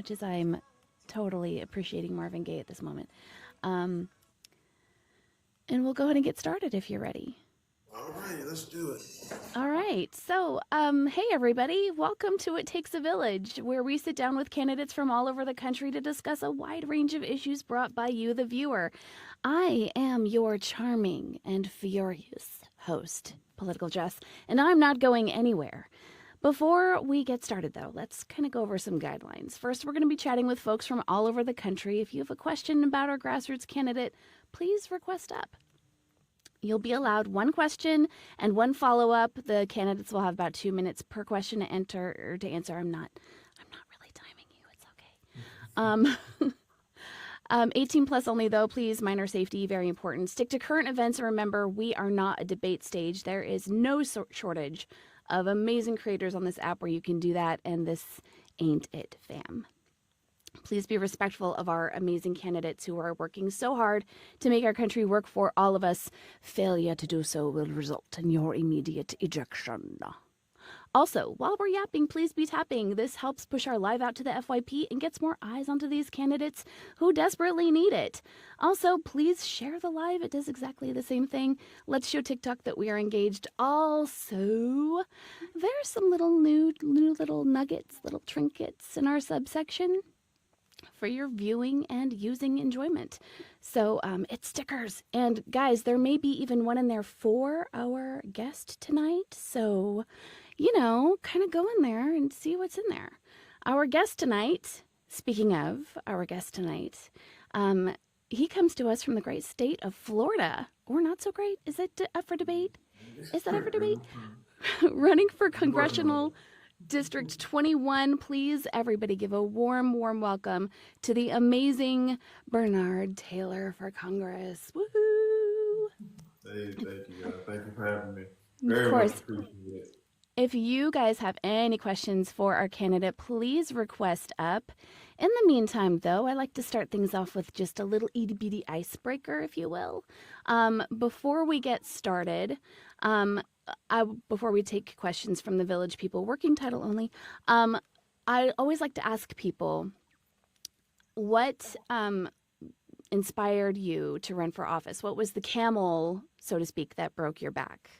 much as I'm totally appreciating Marvin Gaye at this moment. Um, and we'll go ahead and get started if you're ready. All right, let's do it. All right. So, hey, everybody. Welcome to It Takes a Village, where we sit down with candidates from all over the country to discuss a wide range of issues brought by you, the viewer. I am your charming and furious host, Political Jess, and I'm not going anywhere. Before we get started, though, let's kind of go over some guidelines. First, we're going to be chatting with folks from all over the country. If you have a question about our grassroots candidate, please request up. You'll be allowed one question and one follow-up. The candidates will have about 2 minutes per question to enter or to answer. I'm not really timing you. It's okay. 18 plus only though, please. Minor safety, very important. Stick to current events and remember, we are not a debate stage. There is no shortage of amazing creators on this app where you can do that, and this ain't it, fam. Please be respectful of our amazing candidates who are working so hard to make our country work for all of us. Failure to do so will result in your immediate ejection. Also, while we're yapping, please be tapping. This helps push our live out to the FYP and gets more eyes onto these candidates who desperately need it. Also, please share the live. It does exactly the same thing. Let's show TikTok that we are engaged. Also, there's some little new little nuggets, little trinkets in our subsection for your viewing and using enjoyment. So it's stickers. And guys, there may be even one in there for our guest tonight. So, kind of go in there and see what's in there. Our guest tonight, speaking of our guest tonight, he comes to us from the great state of Florida. Or not so great. Is it up for debate? Is that up for debate? Running for congressional District 21, please, everybody give a warm welcome to the amazing Bernard Taylor for Congress. Woohoo! Hey, thank you, guys. Thank you for having me. Of Very much course, appreciate it. if you guys have any questions for our candidate, please request up. In the meantime, though, I like to start things off with just a little itty bitty icebreaker, if you will. Before we get started, before we take questions from the village people, working title only, I always like to ask people what inspired you to run for office? What was the camel, so to speak, that broke your back?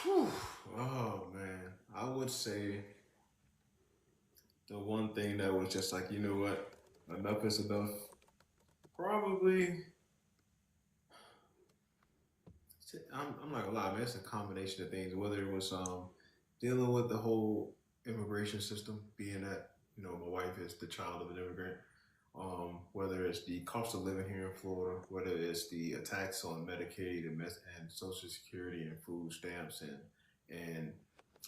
Whew. Oh man, I would say the one thing that was just like, you know what, enough is enough. Probably, I'm not gonna lie, man. It's a combination of things. Whether it was dealing with the whole immigration system, being that my wife is the child of an immigrant. Whether it's the cost of living here in Florida, whether it's the attacks on Medicaid and Social Security and food stamps and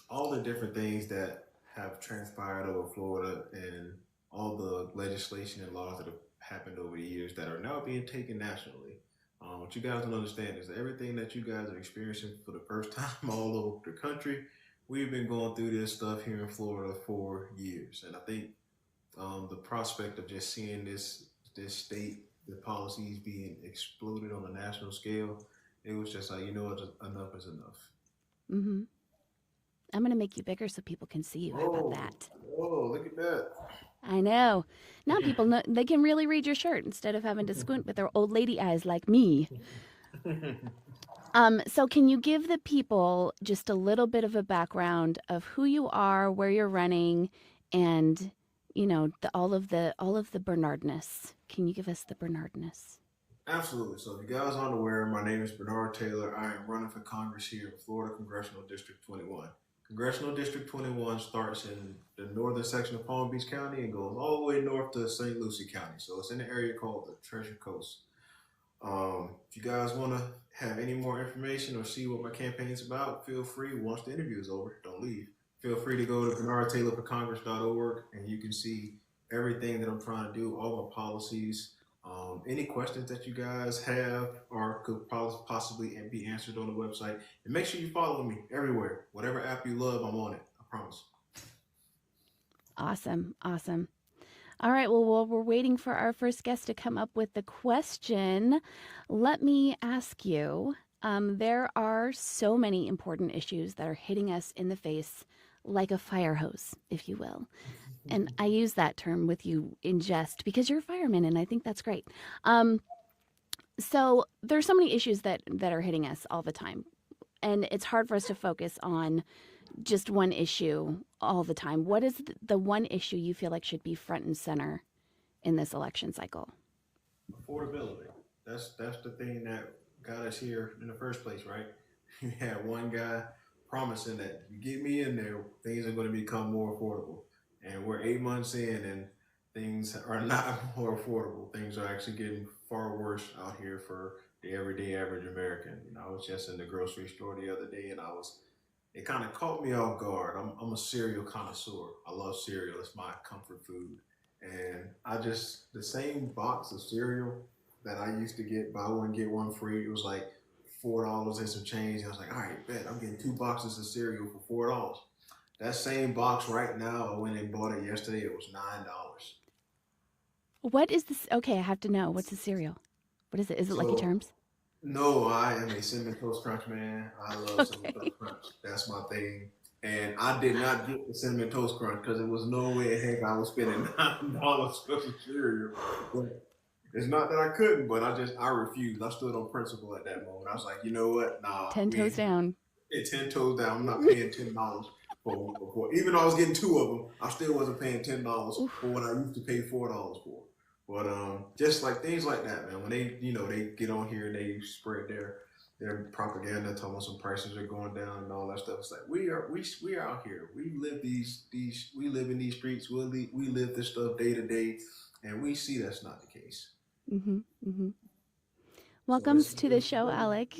all the different things that have transpired over Florida and all the legislation and laws that have happened over the years that are now being taken nationally. What you guys don't understand is that everything that you guys are experiencing for the first time all over the country, we've been going through this stuff here in Florida for years, and I think the prospect of just seeing this state, the policies being exploded on a national scale, it was just like, enough is enough. Mm-hmm. I'm going to make you bigger so people can see you. How about Oh, that? oh, look at that. I know. Now people know they can really read your shirt instead of having to squint with their old lady eyes like me. So can you give the people just a little bit of a background of who you are, where you're running, and all of the Bernardness? Can you give us the Bernardness? Absolutely. So, if you guys aren't aware, my name is Bernard Taylor. I am running for Congress here in Florida Congressional District 21. Congressional District 21 starts in the northern section of Palm Beach County and goes all the way north to St. Lucie County. So, it's in the area called the Treasure Coast. If you guys want to have any more information or see what my campaign is about, feel free. Once the interview is over, don't leave. Feel free to go to bernardtaylorforcongress.org and you can see everything that I'm trying to do, all my policies, any questions that you guys have or could possibly be answered on the website. And make sure you follow me everywhere. Whatever app you love, I'm on it. I promise. Awesome. Awesome. All right. Well, while we're waiting for our first guest to come up with the question, let me ask you, there are so many important issues that are hitting us in the face like a fire hose, if you will. And I use that term with you in jest because you're a fireman, and I think that's great. Um, so there's so many issues that are hitting us all the time, and it's hard for us to focus on just one issue all the time. What is the one issue you feel like should be front and center in this election cycle? Affordability. That's the thing that got us here in the first place, right? You had one guy promising that you get me in there, things are going to become more affordable, and we're 8 months in, and things are not more affordable. Things are actually getting far worse out here for the everyday average American. I was just in the grocery store the other day, and it kind of caught me off guard. I'm a cereal connoisseur. I love cereal. It's my comfort food. And the same box of cereal that I used to get, buy one, get one free, it was like $4 and some change. I was like, all right, bet I'm getting 2 boxes of cereal for $4. That same box right now, I went and bought it yesterday, it was $9. What is this? Okay, I have to know. What's the cereal? What is it? Is it Lucky So Charms? no, I am a cinnamon toast crunch man. I love cinnamon Okay. toast crunch. That's my thing. And I did not get the cinnamon toast crunch because it was no way in heck I was spending $9 for some cereal. But it's not that I couldn't, but I refused. I stood on principle at that moment. I was like, you know what? Nah, 10 we toes ain't down. 10 toes down. I'm not paying $10 for even though I was getting two of them, I still wasn't paying $10 Oof. for what I used to pay $4 for. But just like things like that, man. When they get on here and they spread their propaganda, telling us some prices are going down and all that stuff. It's like we are out here. We live we live in these streets. We live this stuff day to day, and we see that's not the case. Mm-hmm. Mm-hmm. So Welcome to the show, Alec.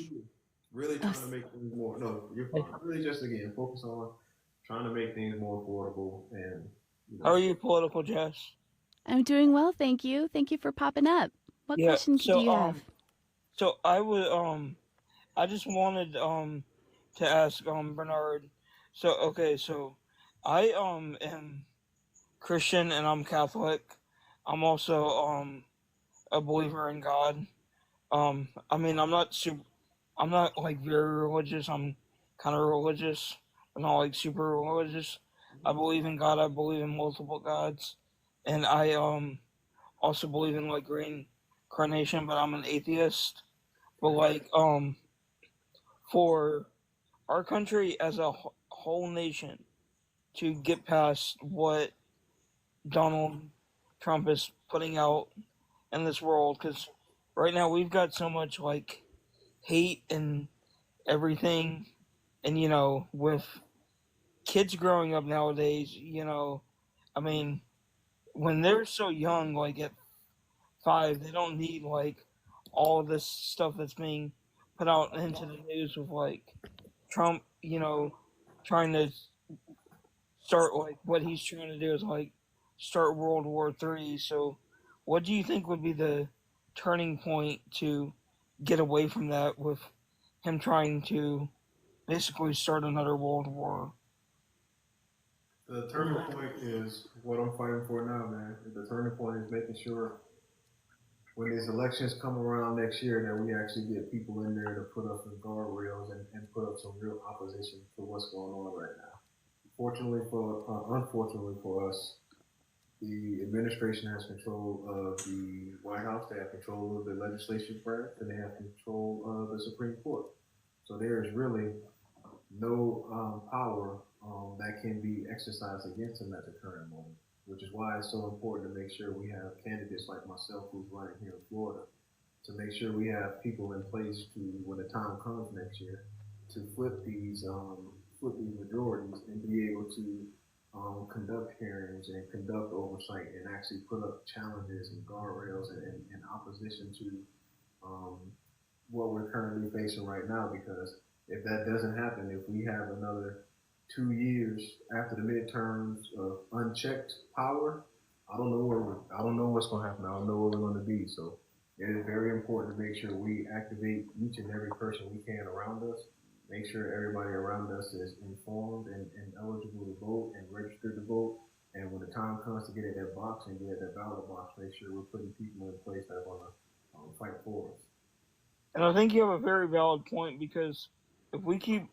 really Oh, trying to make things more. No, you're fine. Really, just again focus on trying to make things more affordable and you How know are you, political Jess? I'm doing well, thank you. Thank you for popping up. What Yeah. questions do So you have? so I just wanted to ask Bernard. So okay, so I am Christian and I'm Catholic. I'm also a believer in God. I mean I'm not like very religious. I'm kind of religious, but not like super religious. I believe in God. I believe in multiple gods, and I also believe in like reincarnation, but I'm an atheist. But like for our country as a whole nation to get past what Donald Trump is putting out in this world, because right now we've got so much like hate and everything, and with kids growing up nowadays, I mean, when they're so young, like at 5, they don't need like all this stuff that's being put out into the news with like Trump, trying to start like what he's trying to do is like start World War III. So, what do you think would be the turning point to get away from that with him trying to basically start another world war? the turning point is what I'm fighting for now, man. The turning point is making sure when these elections come around next year that we actually get people in there to put up some guardrails and put up some real opposition to what's going on right now. Unfortunately for us, the administration has control of the White House. They have control of the legislative branch, and they have control of the Supreme Court. So there is really no power that can be exercised against them at the current moment, which is why it's so important to make sure we have candidates like myself who's running here in Florida to make sure we have people in place to, when the time comes next year, to flip these majorities and be able to conduct hearings and conduct oversight and actually put up challenges and guardrails and opposition to um, what we're currently facing right now. Because if that doesn't happen, if we have another 2 years after the midterms of unchecked power, I don't know what's going to happen. I don't know where we're going to be. So it is very important to make sure we activate each and every person we can around us. Make sure everybody around us is informed and eligible to vote and registered to vote. And when the time comes to get at that box and get at that ballot box, make sure we're putting people in place that are going to fight for us. And I think you have a very valid point because if we keep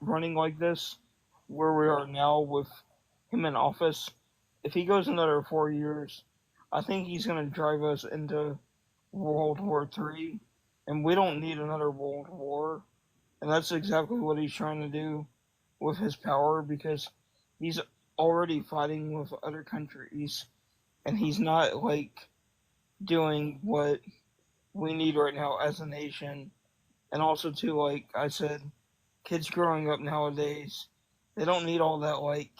running like this, where we are now with him in office, if he goes another 4 years, I think he's going to drive us into World War III, and we don't need another World War. And that's exactly what he's trying to do with his power, because he's already fighting with other countries, and he's not like doing what we need right now as a nation. And also too, like I said, kids growing up nowadays, they don't need all that like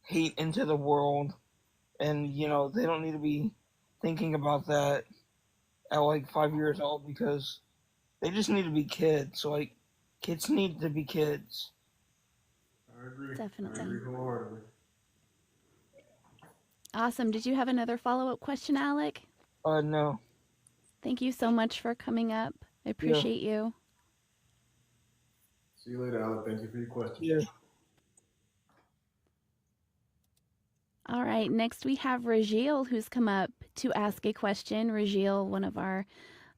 hate into the world, and they don't need to be thinking about that at like 5 years old, because they just need to be kids. Like, kids need to be kids. I agree. Definitely. I agree wholeheartedly. Awesome. Did you have another follow-up question, Alec? No. Thank you so much for coming up. I appreciate you. See you later, Alec. Thank you for your question. Yeah. All right. Next, we have Rajiel, who's come up to ask a question. Rajiel, one of our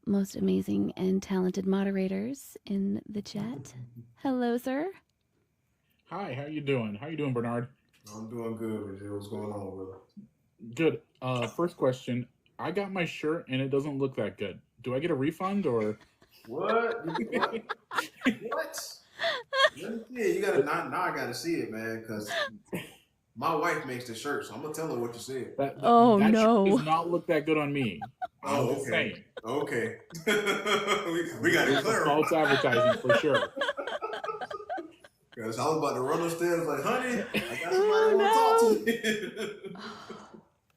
most amazing and talented moderators in the chat. Hello, sir. Hi, how you doing? How you doing, Bernard? I'm doing good, Rajiel. What's going on, brother? Good. First question. I got my shirt and it doesn't look that good. Do I get a refund or? What? What? What? Let me see it. You gotta now. I gotta see it, man, because my wife makes the shirt, so I'm gonna tell her what you said. That Oh, shirt no. does not look that good on me. I'm Oh, just okay. saying. Okay. we got to It's clarify. false advertising for sure. Because I was about to run upstairs like, honey, I got somebody Oh, want to talk no. to me.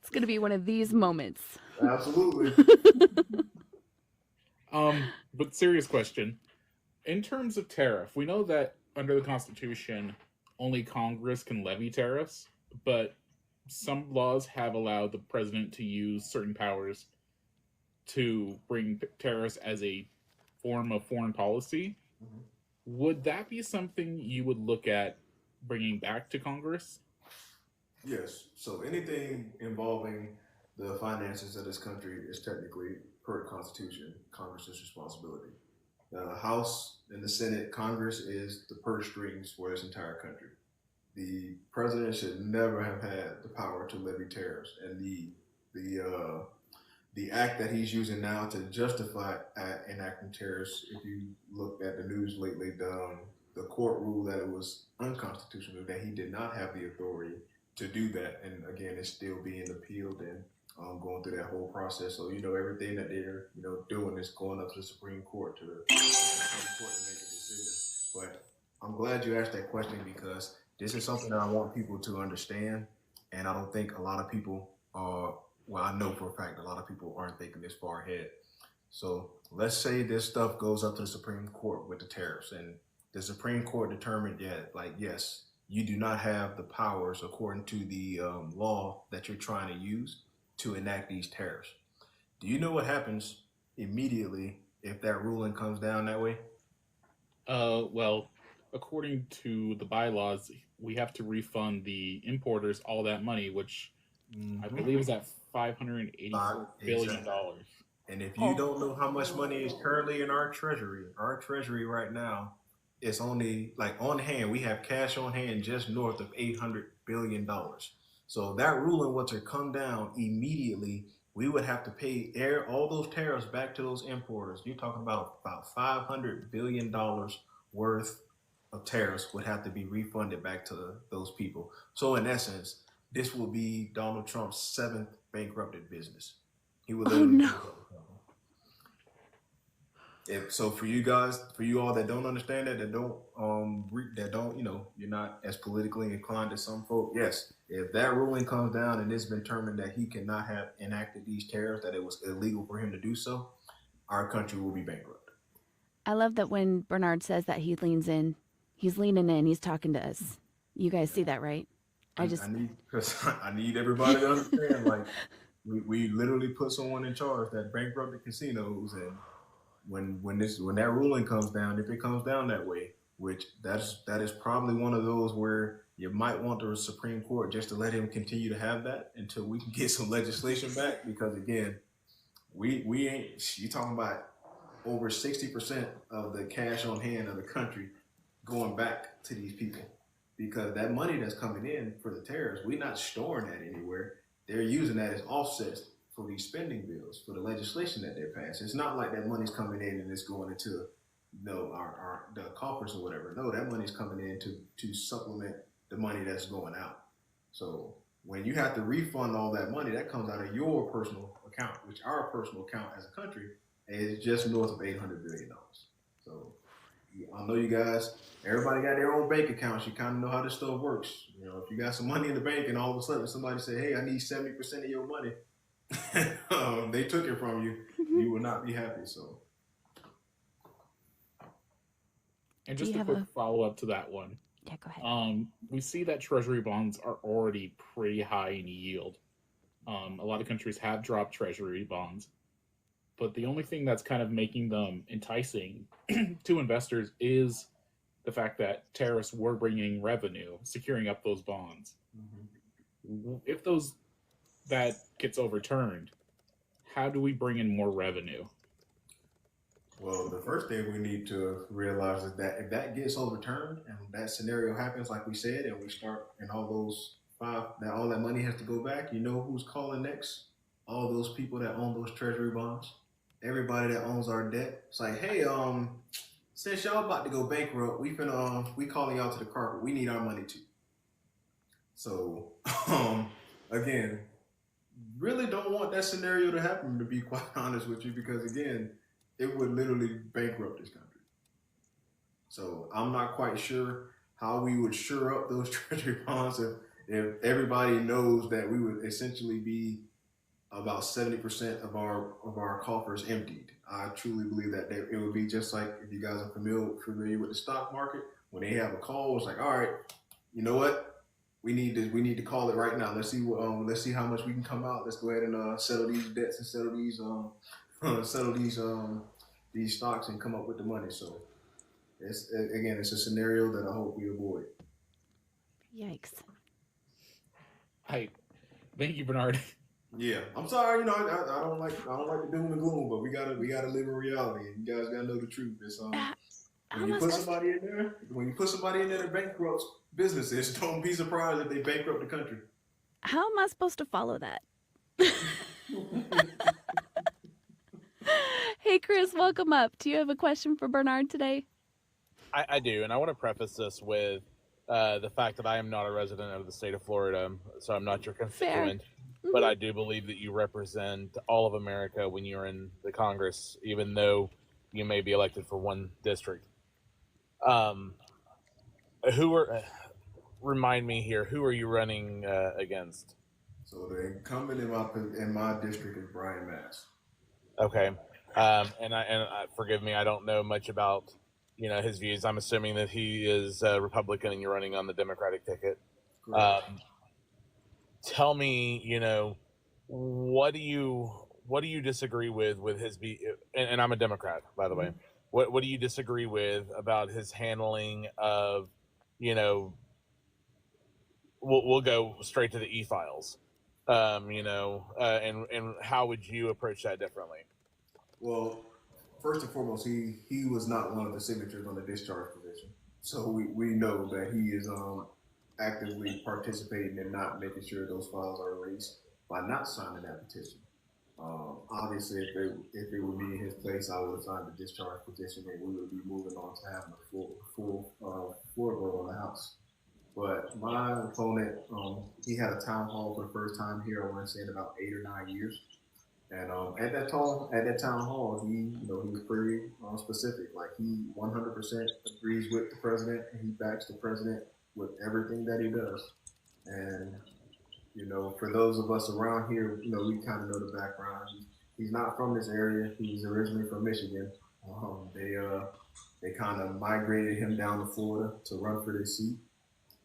It's going to be one of these moments. Absolutely. But serious question. In terms of tariff, we know that under the Constitution, only Congress can levy tariffs, but some laws have allowed the president to use certain powers to bring tariffs as a form of foreign policy. Mhm. Would that be something you would look at bringing back to Congress? Yes. So anything involving the finances of this country is technically, per the Constitution, Congress's responsibility. The House and the Senate, Congress is the purse strings for this entire country. The president should never have had the power to levy tariffs, and the act that he's using now to justify enacting tariffs, if you looked at the news lately, the court ruled that it was unconstitutional, that he did not have the authority to do that. And again, it's still being appealed and going through that whole process. So, everything that they're, doing is going up to the Supreme Court to make a decision. But I'm glad you asked that question, because this is something that I want people to understand. And I don't think a lot of people well, I know for a fact a lot of people aren't thinking this far ahead. So let's say this stuff goes up to the Supreme Court with the tariffs, and the Supreme Court determined that, like, yes, you do not have the powers according to the law that you're trying to use to enact these tariffs. Do you know what happens immediately if that ruling comes down that way? Well, according to the bylaws, we have to refund the importers all that money, which I believe is at $584 billion. Exactly. And if you don't know how much money is currently in our treasury right now, it's only, like, on hand, we have cash on hand just north of $800 billion. So that ruling were to come down immediately, we would have to pay all those tariffs back to those importers. You're talking about $500 billion worth of tariffs would have to be refunded back to those people. So in essence, this will be Donald Trump's 7th bankrupted business. He will literally. Oh, no. So for you guys, for you all that don't understand that, that don't, you're not as politically inclined as some folk. Yes, if that ruling comes down and it's been determined that he cannot have enacted these tariffs, that it was illegal for him to do so, our country will be bankrupt. I love that when Bernard says that he leans in, he's leaning in, he's talking to us. You guys see that, right? I need everybody to understand, like, we literally put someone in charge that bankrupted casinos, and when that ruling comes down, if it comes down that way, which that is probably one of those where you might want the Supreme Court just to let him continue to have that until we can get some legislation back, because again, we ain't, you talking about over 60% of the cash on hand of the country going back to these people, because that money that's coming in for the tariffs, we're not storing that anywhere. They're using that as offsets for these spending bills, for the legislation that they're passing. It's not like that money's coming in and it's going into our the coffers or whatever. No, that money's coming in to supplement the money that's going out. So when you have to refund all that money, that comes out of your personal account, which our personal account as a country is just north of $800 billion. So I know you guys, everybody got their own bank accounts. You kind of know how this stuff works. If you got some money in the bank and all of a sudden somebody say, "Hey, I need 70% of your money," they took it from you, you will not be happy. So, and just a quick follow up to that one. Yeah, go ahead. We see that treasury bonds are already pretty high in yield. A lot of countries have dropped treasury bonds, but the only thing that's kind of making them enticing to investors is the fact that tariffs were bringing revenue, securing up those bonds. If that gets overturned, how do we bring in more revenue? Well, the first thing we need to realize is that if that gets overturned and that scenario happens, like we said, and we start and all that money has to go back, you know who's calling next? All those people that own those treasury bonds, everybody that owns our debt. It's like, hey, since y'all about to go bankrupt, we calling y'all to the carpet. We need our money too. So, again, really don't want that scenario to happen, to be quite honest with you, because again, it would literally bankrupt this country. So I'm not quite sure how we would shore up those treasury bonds if everybody knows that we would essentially be about 70% of our coffers emptied. I truly believe that it would be just like, if you guys are familiar with the stock market, when they have a call, it's like, all right, you know what? We need to call it right now. Let's see how much we can come out. Let's go ahead and settle these debts and settle these stocks and come up with the money. So it's a scenario that I hope we avoid. Yikes. Thank you, Bernard. Yeah, I'm sorry. I don't like the doom and gloom, but we gotta live in reality. And you guys gotta know the truth. It's when you put somebody in there that bankrupts businesses, don't be surprised if they bankrupt the country. How am I supposed to follow that? Hey, Chris, welcome up. Do you have a question for Bernard today? I do, and I want to preface this with the fact that I am not a resident of the state of Florida, so I'm not your constituent. Mm-hmm. But I do believe that you represent all of America when you're in the Congress, even though you may be elected for one district. Remind me here, who are you running against? So the incumbent in my district is Brian Mass. Okay. And forgive me, I don't know much about his views. I'm assuming that he is Republican and you're running on the Democratic ticket. Tell me, what do you disagree with his and I'm a Democrat, by the way. What do you disagree with about his handling of, we'll go straight to the e-files, and how would you approach that differently? Well, first and foremost, he was not one of the signatures on the discharge petition. So we know that he is actively participating in not making sure those files are released by not signing that petition. Obviously, if it would be in his place, I would have signed the discharge petition and we would be moving on to having a full floor vote on the House. But my opponent, he had a town hall for the first time here, I want to say in about 8 or 9 years. And at that town hall, he was pretty specific. Like, he 100% agrees with the president, and he backs the president with everything that he does. And for those of us around here, we kind of know the background. He's not from this area. He's originally from Michigan. They kind of migrated him down to Florida to run for this seat.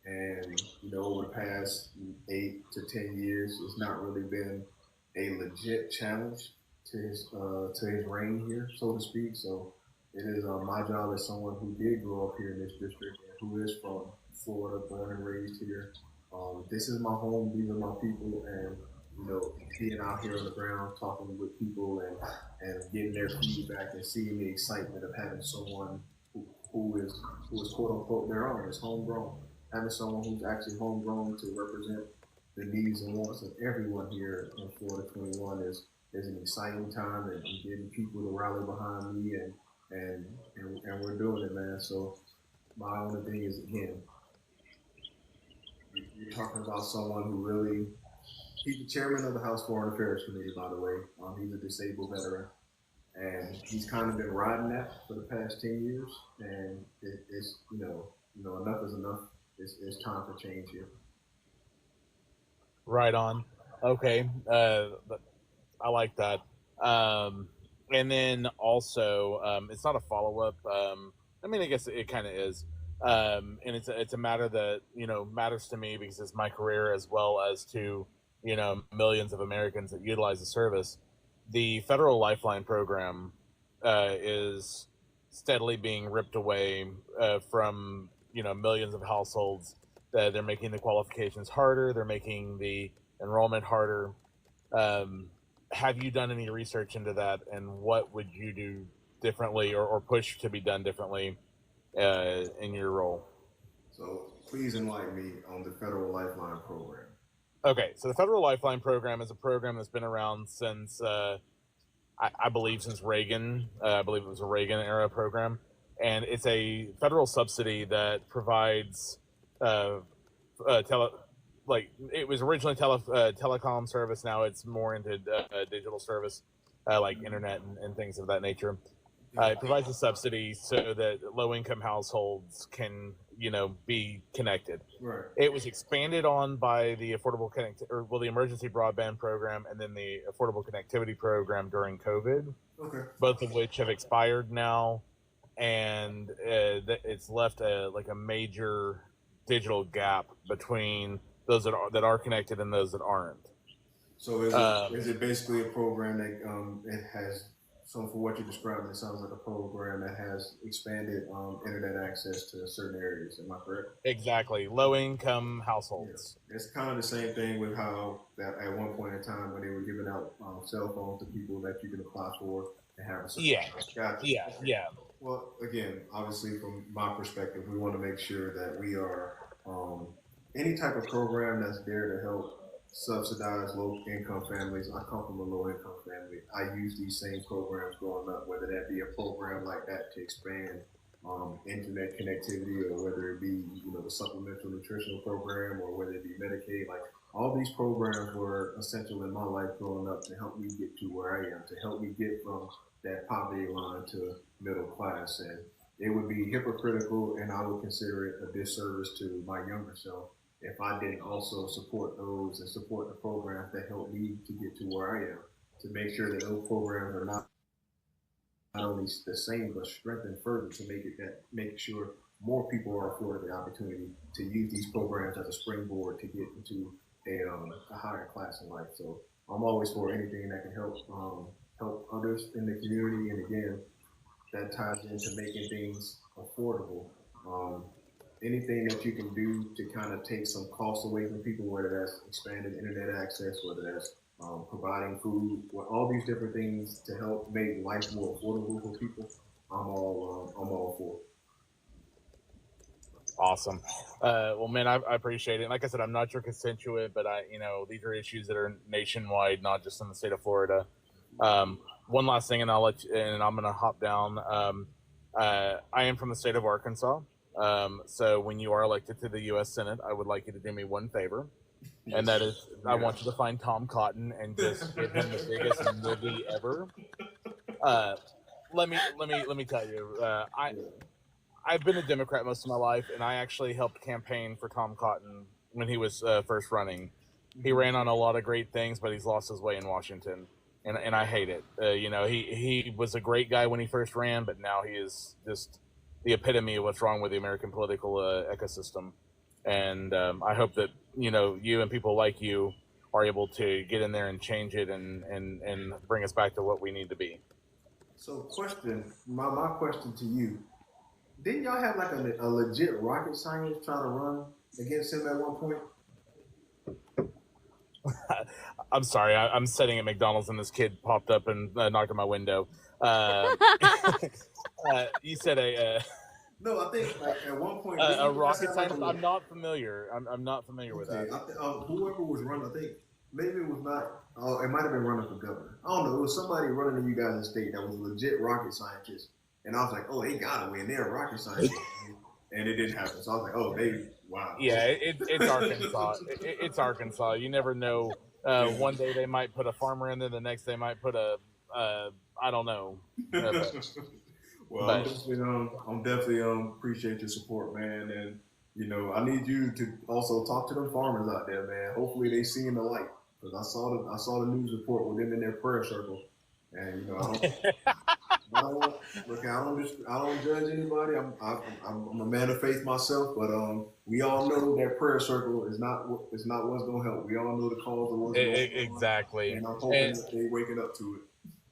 And over the past 8 to 10 years, it's not really been a legit challenge to his reign here, so to speak. So it is my job as someone who did grow up here in this district and who is from Florida, born and raised here. This is my home. These are my people, and being out here on the ground, talking with people, and getting their feedback and seeing the excitement of having someone who is quote unquote their own, is homegrown. having someone who's actually homegrown to represent the needs and wants of everyone here in Florida 21 is an exciting time, and I'm getting people to rally behind me, and we're doing it, man. So my only thing is, again, you're talking about someone who really, he's the chairman of the House Foreign Affairs Committee, by the way. He's a disabled veteran, and he's kind of been riding that for the past 10 years. And it's enough is enough. It's time for change here. Right on. Okay. I like that. And then also, it's not a follow up. I mean, I guess it kind of is. And it's a matter that matters to me because it's my career as well as to millions of Americans that utilize the service. The federal Lifeline program is steadily being ripped away from millions of households. They're making the qualifications harder. They're making the enrollment harder. Um, have you done any research into that, and what would you do differently or push to be done differently in your role? So please enlighten me on the Federal Lifeline program. Okay, so the Federal Lifeline program is a program that's been around since I believe since Reagan. I believe it was a Reagan era program, and it's a federal subsidy that provides tele like it was originally telecom service. Now it's more into digital service, like internet and things of that nature. It provides a subsidy so that low-income households can, be connected. Right. It was expanded on by the the emergency broadband program, and then the affordable connectivity program during COVID. Okay. Both of which have expired now, and it's left a major digital gap between those that are connected and those that aren't. So is it basically a program that it has? So for what you're describing, it sounds like a program that has expanded internet access to certain areas. Am I correct? Exactly, low-income households. Yeah. It's kind of the same thing with how that at one point in time when they were giving out cell phones to people that you can apply for and have a certain. Yeah. Gotcha. Yeah. Well, again, obviously from my perspective, we want to make sure that we are any type of program that's there to help subsidize low-income families. I come from a low-income family. I use these same programs growing up, whether that be a program like that to expand internet connectivity, or whether it be the supplemental nutritional program, or whether it be Medicaid. Like all these programs were essential in my life growing up to help me get to where I am, to help me get from that poverty line to middle class. And it would be hypocritical, and I would consider it a disservice to my younger self if I didn't also support those and support the programs that help me to get to where I am, to make sure that those programs are not only the same but strengthened further, to make sure more people are afforded the opportunity to use these programs as a springboard to get into a higher class in life. So I'm always for anything that can help others in the community, and again, that ties into making things affordable. Anything that you can do to kind of take some costs away from people, whether that's expanded internet access, whether that's providing food, all these different things to help make life more affordable for people, I'm all for. Awesome. Well, man, I appreciate it. And like I said, I'm not your constituent, but these are issues that are nationwide, not just in the state of Florida. One last thing, and I'm going to hop down. I am from the state of Arkansas. So when you are elected to the U.S. Senate, I would like you to do me one favor, and that is I want you to find Tom Cotton and just give him the biggest movie ever. Let me tell you, I've been a Democrat most of my life, and I actually helped campaign for Tom Cotton when he was first running. He ran on a lot of great things, but he's lost his way in Washington, and I hate it. He was a great guy when he first ran, but now he is just the epitome of what's wrong with the American political ecosystem. And I hope that you and people like you are able to get in there and change it and bring us back to what we need to be. So my question to you, didn't y'all have like a legit rocket scientist try to run against him at one point? I'm sorry, I'm sitting at McDonald's and this kid popped up and knocked on my window. You said No, I think like at one point did A you guys rocket have like scientist? I'm not familiar. I'm not familiar with okay? that. Whoever was running, I think maybe it was not. Oh, it might have been running for governor. I don't know. It was somebody running in you guys' state that was a legit rocket scientist, and I was like, oh, they got to win. They're a rocket scientist, and it didn't happen. So I was like, oh, they wow. Yeah, it's Arkansas. It's Arkansas. You never know. Yeah. One day they might put a farmer in there. The next they might put a I don't know. Well, I'm definitely appreciate your support, man, and you know I need you to also talk to them farmers out there, man. Hopefully they seeing the light because I saw the news report with them in their prayer circle, and you know I don't look. I don't judge anybody. I'm a man of faith myself, but we all know that prayer circle is not what's gonna help. We all know the cause of what's going on, Exactly. and I'm hoping that they waking up to it.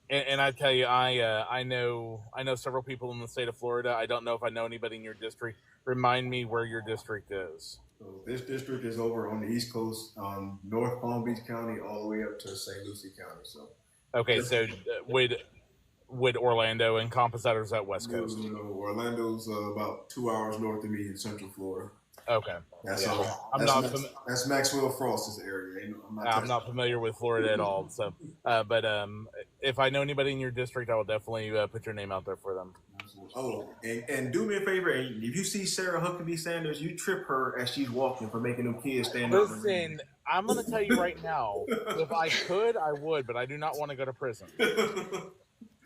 And I tell you, I know several people in the state of Florida. I don't know if I know anybody in your district. Remind me where your district is. So this district is over on the East Coast, North Palm Beach County, all the way up to St. Lucie County. So okay, so would Orlando encompass that, or is that West Coast? No, Orlando's about 2 hours north of me in Central Florida. Okay, that's Maxwell Frost's area. I'm not familiar with Florida at all. So, but if I know anybody in your district, I will definitely put your name out there for them. Oh, and do me a favor. If you see Sarah Huckabee Sanders, you trip her as she's walking for making them kids stand up. Listen, I'm going to tell you right now. If I could, I would, but I do not want to go to prison.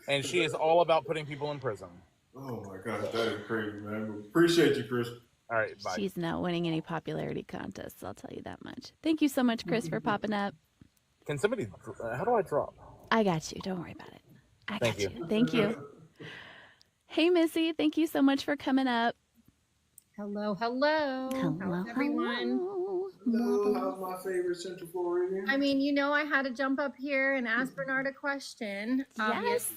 And she is all about putting people in prison. Oh my gosh, that is crazy, man. Appreciate you, Chris. All right, bye. She's not winning any popularity contests, I'll tell you that much. Thank you so much, Chris, for popping up. Can somebody, how do I drop? I got you. Don't worry about it. I got Thank you. Thank you. Hey, Missy, thank you so much for coming up. Hello. How's everyone? Hello, how's my favorite Central Floridian? I mean, you know, I had to jump up here and ask Bernard a question. Yes.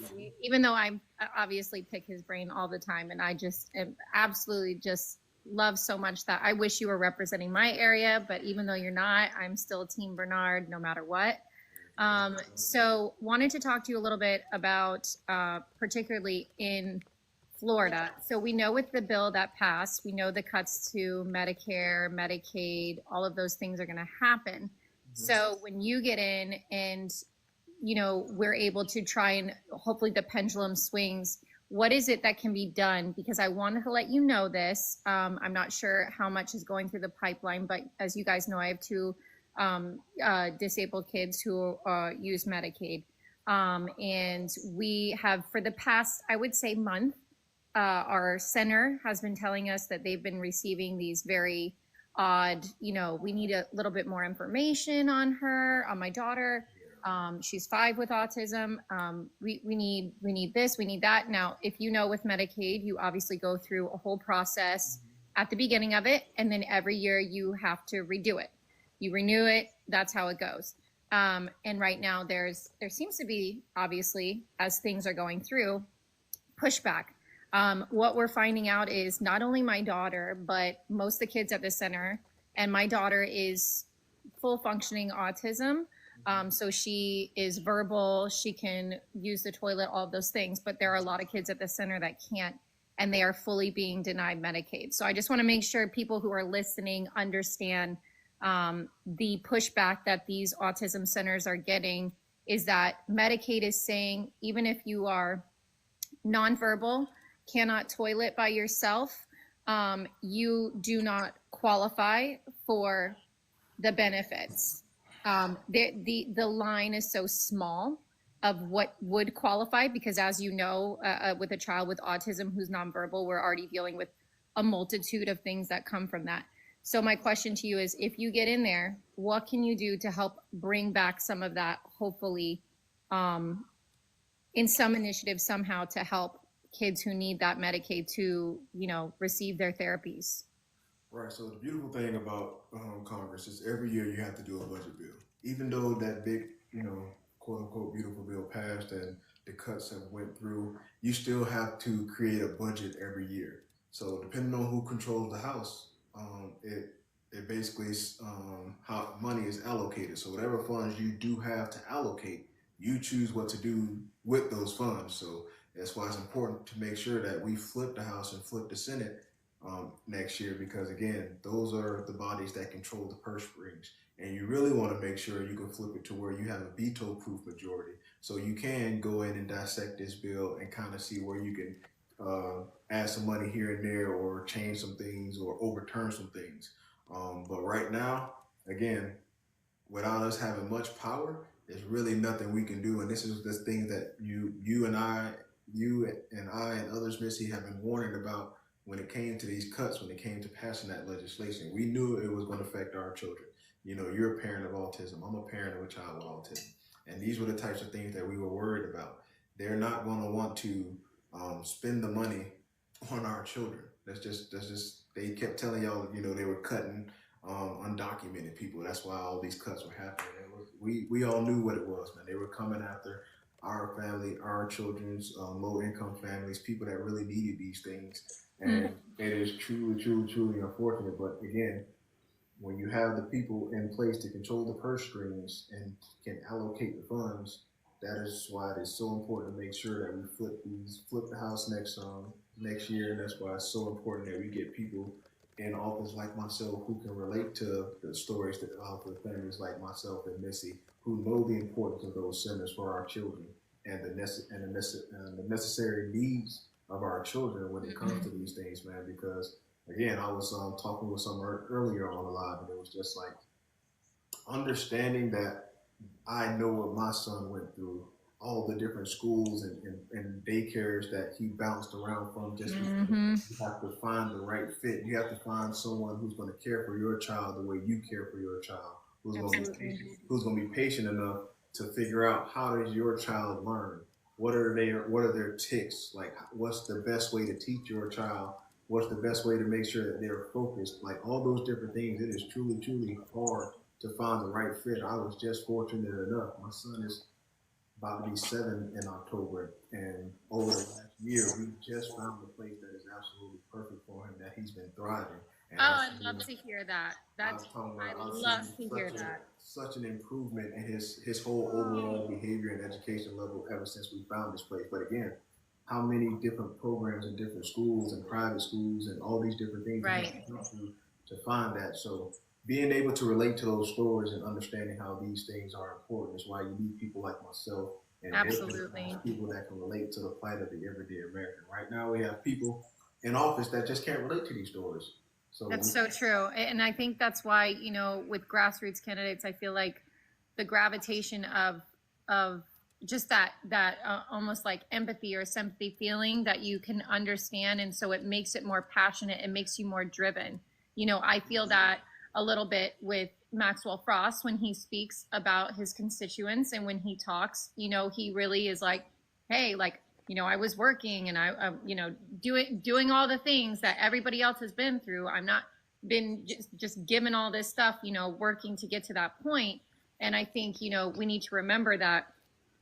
Even though I obviously pick his brain all the time, and I just am absolutely just love so much that I wish you were representing my area, but even though you're not, I'm still Team Bernard no matter what. So wanted to talk to you a little bit about particularly in Florida. So we know with the bill that passed, we know the cuts to Medicare, Medicaid, all of those things are going to happen. So when you get in and, you know, we're able to try and hopefully the pendulum swings, what is it that can be done? Because I wanted to let you know this. I'm not sure how much is going through the pipeline, but as you guys know, I have two disabled kids who use Medicaid. And we have, for the past, I would say, month, our center has been telling us that they've been receiving these very odd, you know, we need a little bit more information on her, on my daughter. She's 5 with autism. We need this, we need that. Now, if you know with Medicaid, you obviously go through a whole process at the beginning of it, and then every year you have to redo it. You renew it, that's how it goes. And right now there seems to be, obviously, as things are going through, pushback. What we're finding out is not only my daughter, but most of the kids at the center, and my daughter is full functioning autism. So she is verbal, she can use the toilet, all of those things, but there are a lot of kids at the center that can't, and they are fully being denied Medicaid. So I just want to make sure people who are listening understand the pushback that these autism centers are getting is that Medicaid is saying, even if you are nonverbal, cannot toilet by yourself, you do not qualify for the benefits. The line is so small of what would qualify, because as you know, with a child with autism who's nonverbal, we're already dealing with a multitude of things that come from that. So my question to you is, if you get in there, what can you do to help bring back some of that, hopefully, in some initiative somehow to help kids who need that Medicaid to, you know, receive their therapies? Right. So the beautiful thing about Congress is every year you have to do a budget bill. Even though that big, you know, quote unquote beautiful bill passed and the cuts have went through, you still have to create a budget every year. So depending on who controls the House, it basically is how money is allocated. So whatever funds you do have to allocate, you choose what to do with those funds. So That's why it's important to make sure that we flip the House and flip the Senate next year, because again, those are the bodies that control the purse strings. And you really want to make sure you can flip it to where you have a veto proof majority. So you can go in and dissect this bill and kind of see where you can add some money here and there, or change some things, or overturn some things. But right now, again, without us having much power, there's really nothing we can do. And this is the thing that you and I and others, Missy, have been warning about when it came to these cuts, when it came to passing that legislation. We knew it was going to affect our children. You know, you're a parent of autism. I'm a parent of a child with autism. And these were the types of things that we were worried about. They're not going to want to spend the money on our children. They kept telling y'all, you know, they were cutting undocumented people. That's why all these cuts were happening. We all knew what it was, man. They were coming after our family, our children's low income families, people that really needed these things. And it is truly, truly, truly unfortunate. But again, when you have the people in place to control the purse strings and can allocate the funds, that is why it is so important to make sure that we flip the House next year. And that's why it's so important that we get people in office like myself who can relate to the stories that offer families like myself and Missy, who know the importance of those centers for our children and the necessary needs of our children when it comes to these things, man. Because again, I was talking with someone earlier on the live, and it was just like understanding that I know what my son went through, all the different schools and daycares that he bounced around from. Just you have to find the right fit. You have to find someone who's going to care for your child the way you care for your child, who's going to be patient enough to figure out how does your child learn. What are their tics? Like, what's the best way to teach your child? What's the best way to make sure that they're focused? Like all those different things. It is truly, truly hard to find the right fit. I was just fortunate enough. My son is about to be 7 in October, and over the last year, we just found a place that is absolutely perfect for him, that he's been thriving. And I'd love to hear that. I'd love to hear that. Such an improvement in his whole overall behavior and education level ever since we found this place. But again, how many different programs in different schools and private schools and all these different things to find that. So being able to relate to those stories and understanding how these things are important is why you need people like myself and absolutely people that can relate to the plight of the everyday American. Right now, we have people in office that just can't relate to these stories. So that's so true. And I think that's why, you know, with grassroots candidates, I feel like the gravitation of just that almost like empathy or sympathy feeling that you can understand. And so it makes it more passionate. It makes you more driven. You know, I feel that a little bit with Maxwell Frost when he speaks about his constituents, and when he talks, you know, he really is like, hey, like, you know, I was working and I you know, doing all the things that everybody else has been through. I'm not been just given all this stuff, you know, working to get to that point. And I think, you know, we need to remember that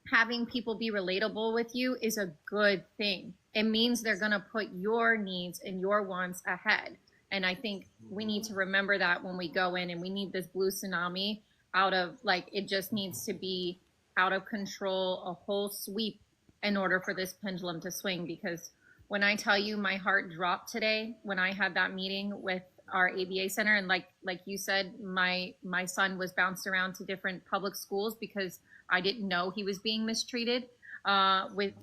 having people be relatable with you is a good thing. It means they're going to put your needs and your wants ahead. And I think we need to remember that when we go in, and we need this blue tsunami out of, like, it just needs to be out of control, a whole sweep in order for this pendulum to swing. Because when I tell you my heart dropped today, when I had that meeting with our ABA center, and like you said, my son was bounced around to different public schools because I didn't know he was being mistreated with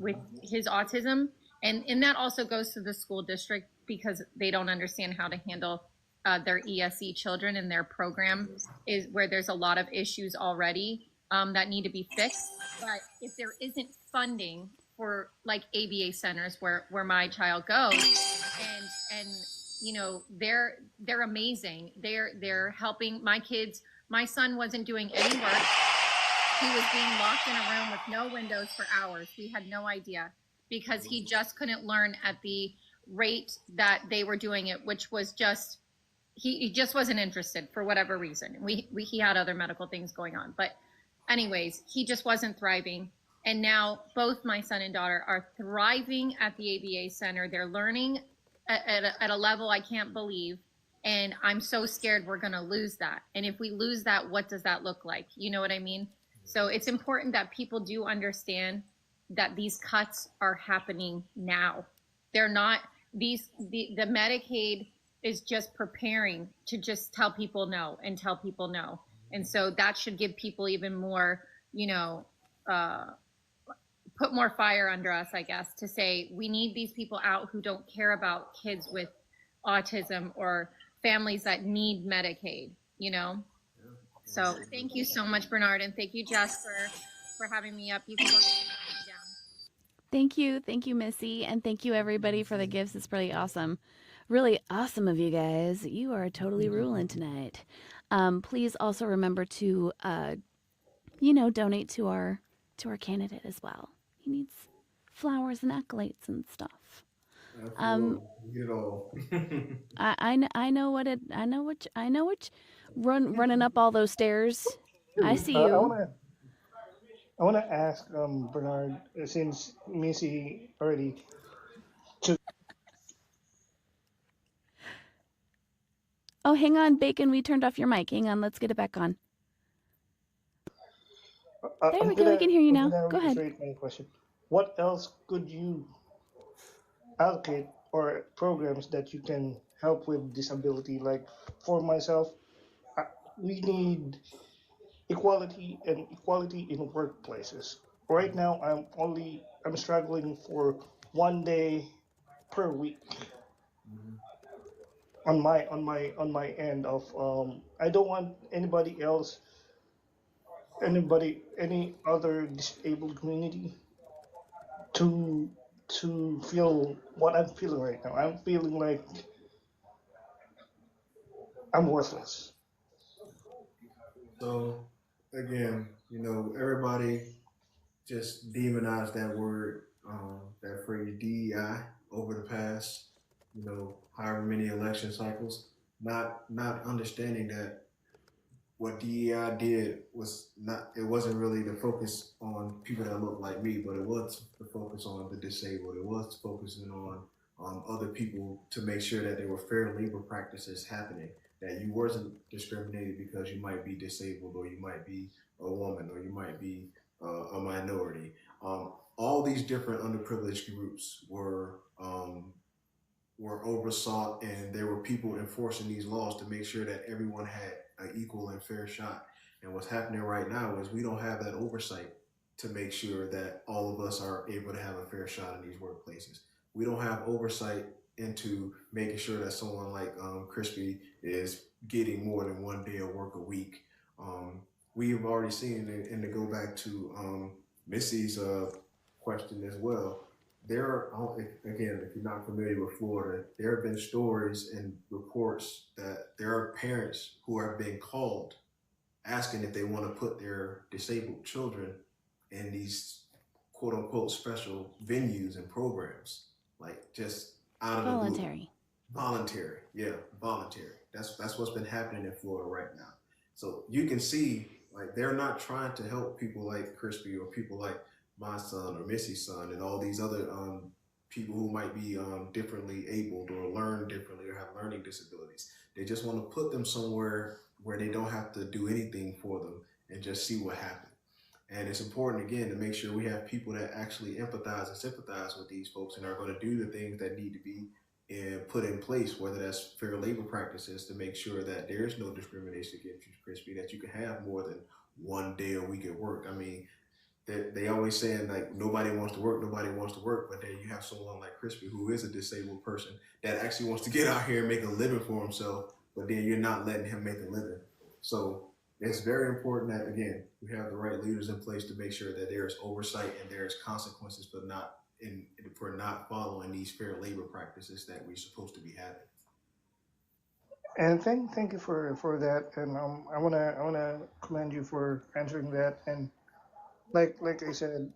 his autism. And that also goes to the school district because they don't understand how to handle their ESE children, and their program is where there's a lot of issues already that need to be fixed. But if there isn't funding for like ABA centers where my child goes, and you know, they're amazing. They're helping my kids. My son wasn't doing any work. He was being locked in a room with no windows for hours. We had no idea because he just couldn't learn at the rate that they were doing it, which was just, he just wasn't interested for whatever reason. He had other medical things going on, but anyways, he just wasn't thriving. And now both my son and daughter are thriving at the ABA center. They're learning at a level I can't believe. And I'm so scared we're going to lose that. And if we lose that, what does that look like? You know what I mean? So it's important that people do understand that these cuts are happening now. They're not the Medicaid is just preparing to just tell people no and tell people no. And so that should give people even more, put more fire under us, I guess, to say we need these people out who don't care about kids with autism or families that need Medicaid, So thank you so much, Bernard, and thank you, Jess, for having me up. You can go ahead and count me down. Thank you, Missy, and thank you everybody for the gifts. It's really awesome of you guys. You are totally ruling tonight. Please also remember to, donate to our candidate as well. He needs flowers and accolades and stuff. Get it all. I know what running up all those stairs. I see you. I wanna ask Bernard, since Missy already took. Oh, hang on, Bacon. We turned off your mic. Hang on. Let's get it back on. There we go. We can hear you now. Go ahead. My question. What else could you allocate or programs that you can help with disability? Like for myself, we need equality in workplaces. Right now, I'm struggling for 1 day per week on my end of I don't want any other disabled community to feel what I'm feeling right now. I'm feeling like I'm worthless. So again, everybody just demonized that word, that phrase DEI over the past, however many election cycles, not understanding that what DEI did was not, it wasn't really the focus on people that look like me, but it was the focus on the disabled. It was focusing on other people to make sure that there were fair labor practices happening, that you wasn't discriminated because you might be disabled or you might be a woman or you might be a minority. All these different underprivileged groups were oversought, and there were people enforcing these laws to make sure that everyone had an equal and fair shot. And what's happening right now is we don't have that oversight to make sure that all of us are able to have a fair shot in these workplaces. We don't have oversight into making sure that someone like Crispy is getting more than 1 day of work a week. We have already seen, and to go back to Missy's question as well, there are, again, if you're not familiar with Florida, there have been stories and reports that there are parents who are being called asking if they want to put their disabled children in these quote unquote special venues and programs, like just out of Voluntary. Voluntary. Yeah, voluntary. That's what's been happening in Florida right now. So you can see, like, they're not trying to help people like Crispy or people like my son or Missy's son and all these other people who might be differently abled or learn differently or have learning disabilities. They just want to put them somewhere where they don't have to do anything for them and just see what happens. And it's important, again, to make sure we have people that actually empathize and sympathize with these folks and are going to do the things that need to be put in place, whether that's fair labor practices to make sure that there is no discrimination against you, Crispy, that you can have more than 1 day a week at work. I mean, they always saying like nobody wants to work, but then you have someone like Crispy who is a disabled person that actually wants to get out here and make a living for himself, but then you're not letting him make a living. So it's very important that, again, we have the right leaders in place to make sure that there is oversight and there is consequences for not following these fair labor practices that we're supposed to be having. And thank you for that. And I wanna commend you for answering that. And like I said,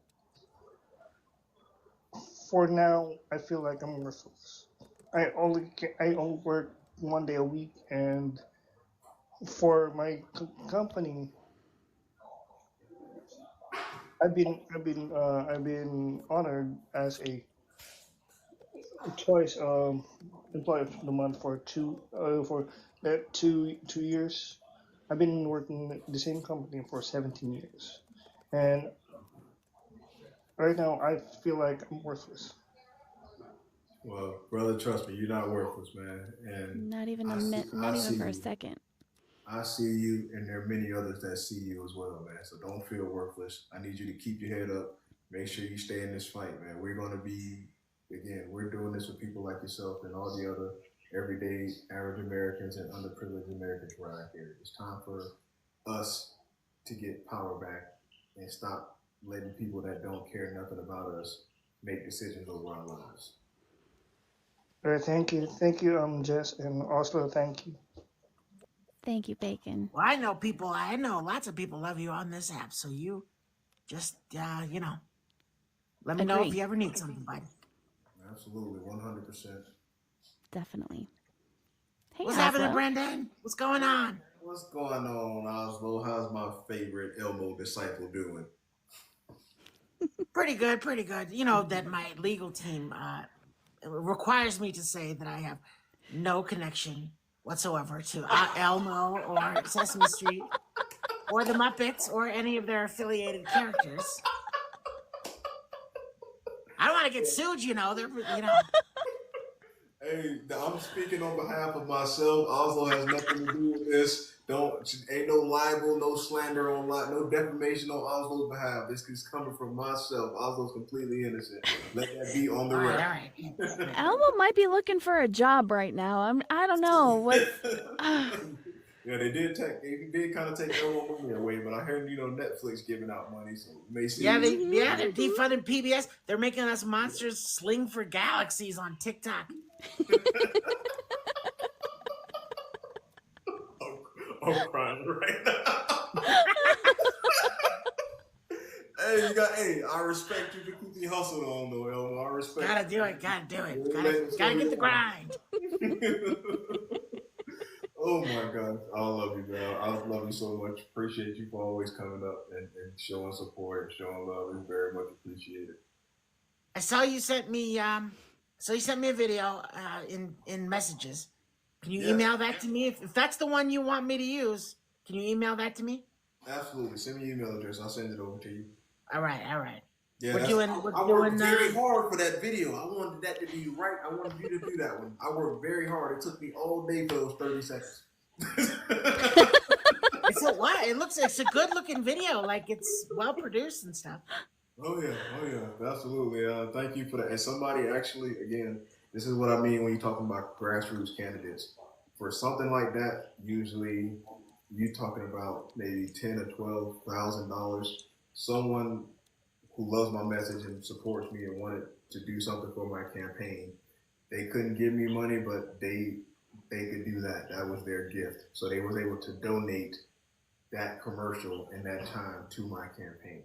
for now, I feel like I'm worthless. I only work 1 day a week, and for my company, I've been honored as a choice employee of the month for two years. I've been working at the same company for 17 years, and right now I feel like I'm worthless. Well, brother, trust me, you're not worthless, man. And Not even I a see, minute, I not even see for a you. second. I see you, and there are many others that see you as well, man. So don't feel worthless. I need you to keep your head up. Make sure you stay in this fight, man. We're going to be, again, we're doing this with people like yourself and all the other everyday average Americans and underprivileged Americans right here. It's time for us to get power back and stop letting people that don't care nothing about us make decisions over our lives. All right, thank you, Jess, and Oslo, thank you. Thank you, Bacon. Well, I know lots of people love you on this app, so you just, let me know if Agree. you ever need something, bud. Absolutely, 100%. Definitely. Hey, What's happening, Oslo. Brendan? What's going on? What's going on, Oslo? How's my favorite Elmo disciple doing? Pretty good, pretty good. You know that my legal team requires me to say that I have no connection whatsoever to Elmo or Sesame Street or the Muppets or any of their affiliated characters. I don't want to get sued, Hey, I'm speaking on behalf of myself. Oslo has nothing to do with this. Ain't no libel, no slander no defamation on Oslo's behalf. This is coming from myself. Oslo's completely innocent. Let that be on the All record. right. Elmo might be looking for a job right now. I don't know what. Yeah, they did kind of take Elmo money away, but I heard Netflix giving out money, so you may see. They're defunding PBS. They're making us monsters sling for galaxies on TikTok. I'm crying right now. Hey, I respect you for keeping your hustle on though, Elmo. I respect. Gotta do it. Gotta get the grind. Oh my God, I love you, man. I love you so much. Appreciate you for always coming up and showing support and showing love. We very much appreciate it. I saw you sent me a video in messages. Can you email that to me? If that's the one you want me to use, can you email that to me? Absolutely. Send me your email address. I'll send it over to you. All right. Yeah, I worked very hard for that video. I wanted that to be right. I wanted you to do that one. I worked very hard. It took me all day for those 30 seconds. It's a good looking video. Like it's well produced and stuff. Oh yeah, absolutely. Thank you for that. And somebody actually, again, this is what I mean when you're talking about grassroots candidates. For something like that, usually you talking about maybe $10,000 or $12,000. Someone who loves my message and supports me and wanted to do something for my campaign. They couldn't give me money, but they could do that. That was their gift. So they was able to donate that commercial and that time to my campaign.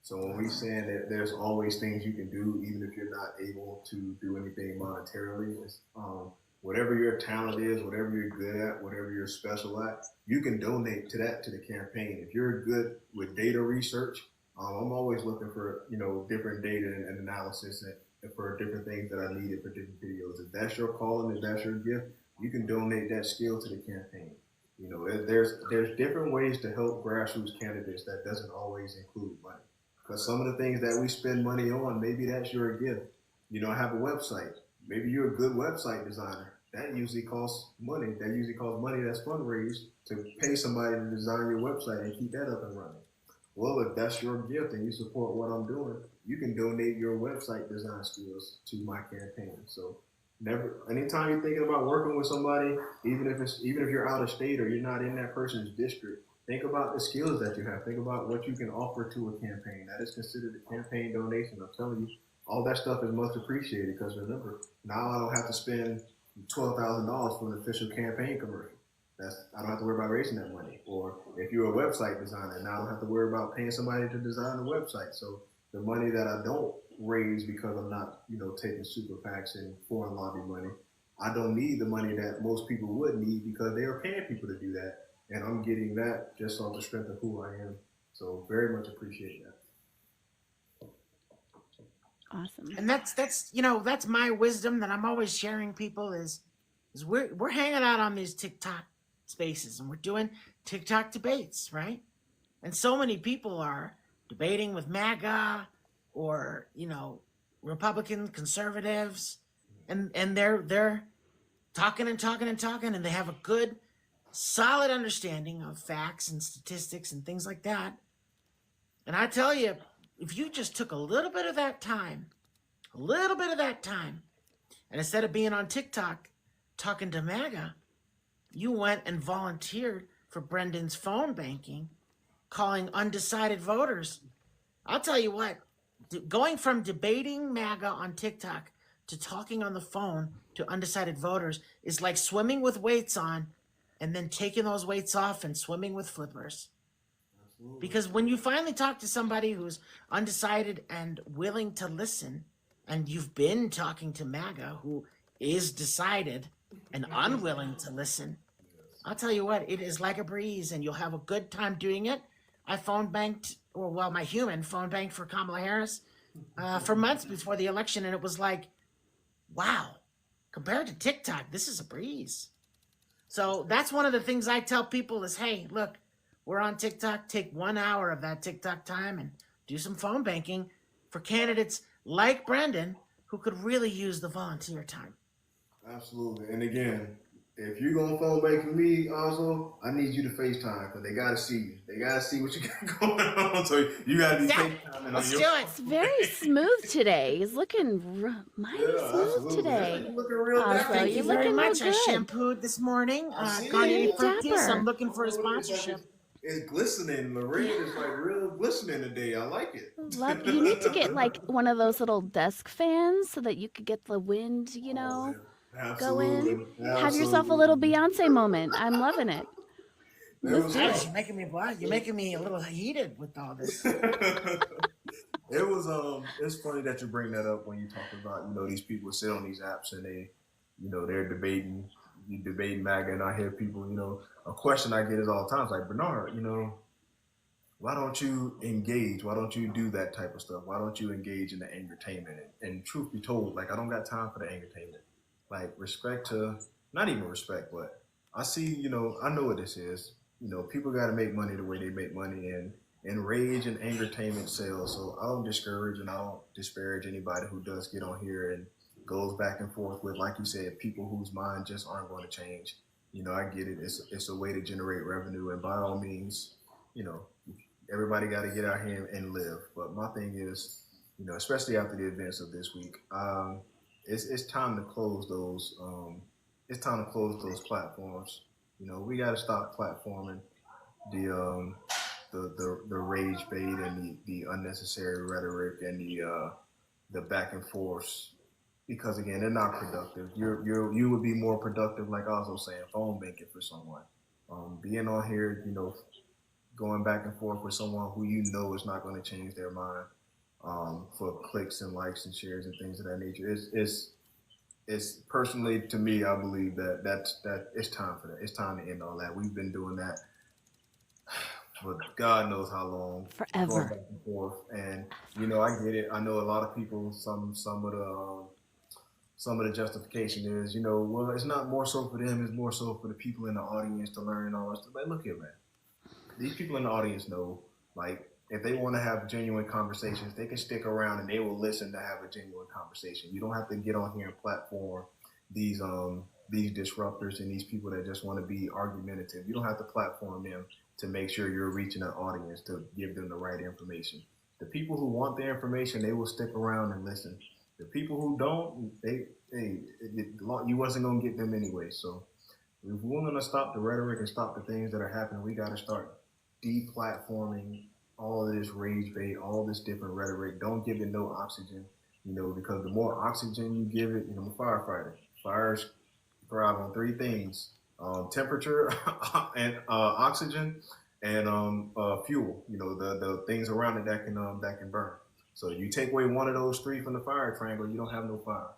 So when we saying that there's always things you can do, even if you're not able to do anything monetarily, whatever your talent is, whatever you're good at, whatever you're special at, you can donate to the campaign. If you're good with data research, I'm always looking for different data and analysis and for different things that I needed for different videos. If that's your calling, if that's your gift, you can donate that skill to the campaign. There's different ways to help grassroots candidates that doesn't always include money. Because some of the things that we spend money on, maybe that's your gift. I have a website. Maybe you're a good website designer. That usually costs money. That usually costs money that's fundraised to pay somebody to design your website and keep that up and running. Well, if that's your gift and you support what I'm doing, you can donate your website design skills to my campaign. So anytime you're thinking about working with somebody, even if you're out of state or you're not in that person's district, think about the skills that you have. Think about what you can offer to a campaign. That is considered a campaign donation. I'm telling you, all that stuff is much appreciated because remember, now I don't have to spend $12,000 for an official campaign commercial. I don't have to worry about raising that money. Or if you're a website designer, now I don't have to worry about paying somebody to design the website. So the money that I don't raise because I'm not, taking super PACs and foreign lobby money, I don't need the money that most people would need because they are paying people to do that. And I'm getting that just on the strength of who I am. So very much appreciate that. Awesome. And that's my wisdom that I'm always sharing people is we're hanging out on these TikTok spaces and we're doing TikTok debates, right? And so many people are debating with MAGA or Republican conservatives, and they're talking and talking and talking, and they have a good solid understanding of facts and statistics and things like that. And I tell you, if you just took a little bit of that time, and instead of being on TikTok talking to MAGA, you went and volunteered for Brendan's phone banking, calling undecided voters. I'll tell you what, going from debating MAGA on TikTok to talking on the phone to undecided voters is like swimming with weights on and then taking those weights off and swimming with flippers. Absolutely. Because when you finally talk to somebody who's undecided and willing to listen, and you've been talking to MAGA who is decided and unwilling to listen, I'll tell you what, it is like a breeze, and you'll have a good time doing it. I phone banked, or well, my human phone banked for Kamala Harris for months before the election, and it was like, wow, compared to TikTok, this is a breeze. So that's one of the things I tell people is, hey, look, we're on TikTok. Take 1 hour of that TikTok time and do some phone banking for candidates like Brendan who could really use the volunteer time. Absolutely. And again, if you're gonna phone bank for me, also, I need you to FaceTime because they gotta see you. They gotta see what you got going on. So you gotta be FaceTiming Let's on do your it. It's very smooth today. He's looking mighty smooth absolutely. today. You're looking real Also, dapper. Thank you're you very looking real much. I good. shampooed this morning. I see Garnier it. Fructis. Dapper. I'm looking for a Oh, it's like sponsorship. it's glistening. The red is like real glistening today. I like it. Love. You need to get like one of those little desk fans so that you could get the wind, Oh, go in. absolutely. Have yourself a little Beyonce moment. I'm loving it. It Let's was do Gosh, it. you're making me blush. You're making me a little heated with all this. It was it's funny that you bring that up when you talk about, these people sit on these apps and they're debating MAGA, and I hear people, a question I get is all the time, it's like, Bernard, why don't you engage? Why don't you do that type of stuff? Why don't you engage in the entertainment? And truth be told, like, I don't got time for the entertainment. Like, not even respect, but I see, I know what this is. People got to make money the way they make money, and rage and entertainment sells. So I don't discourage and I don't disparage anybody who does get on here and goes back and forth with, like you said, people whose minds just aren't going to change. I get it. It's a way to generate revenue, and by all means, everybody got to get out here and live. But my thing is, especially after the events of this week, it's time to close those. It's time to close those platforms. We got to stop platforming the rage bait and the unnecessary rhetoric and the back and forth, because again, they're not productive. You would be more productive, like I was also saying, phone banking for someone, being on here, going back and forth with someone who is not going to change their mind, for clicks and likes and shares and things of that nature. It's personally, to me, I believe that it's time for that. It's time to end all that. We've been doing that for God knows how long, going Forever. back and forth. And I get it. I know a lot of people. Some of the justification is, well, it's not more so for them. It's more so for the people in the audience to learn and all that stuff. But look here, man. These people in the audience know, like, if they want to have genuine conversations, they can stick around and they will listen to have a genuine conversation. You don't have to get on here and platform these disruptors and these people that just want to be argumentative. You don't have to platform them to make sure you're reaching an audience to give them the right information. The people who want the information, they will stick around and listen. The people who don't, you wasn't gonna get them anyway. So if we're gonna stop the rhetoric and stop the things that are happening, we got to start deplatforming all of this rage bait, all this different rhetoric. Don't give it no oxygen, because the more oxygen you give it, I'm a firefighter. Fires thrive on three things: temperature, and oxygen, and fuel. The things around it that can burn. So you take away one of those three from the fire triangle, you don't have no fire.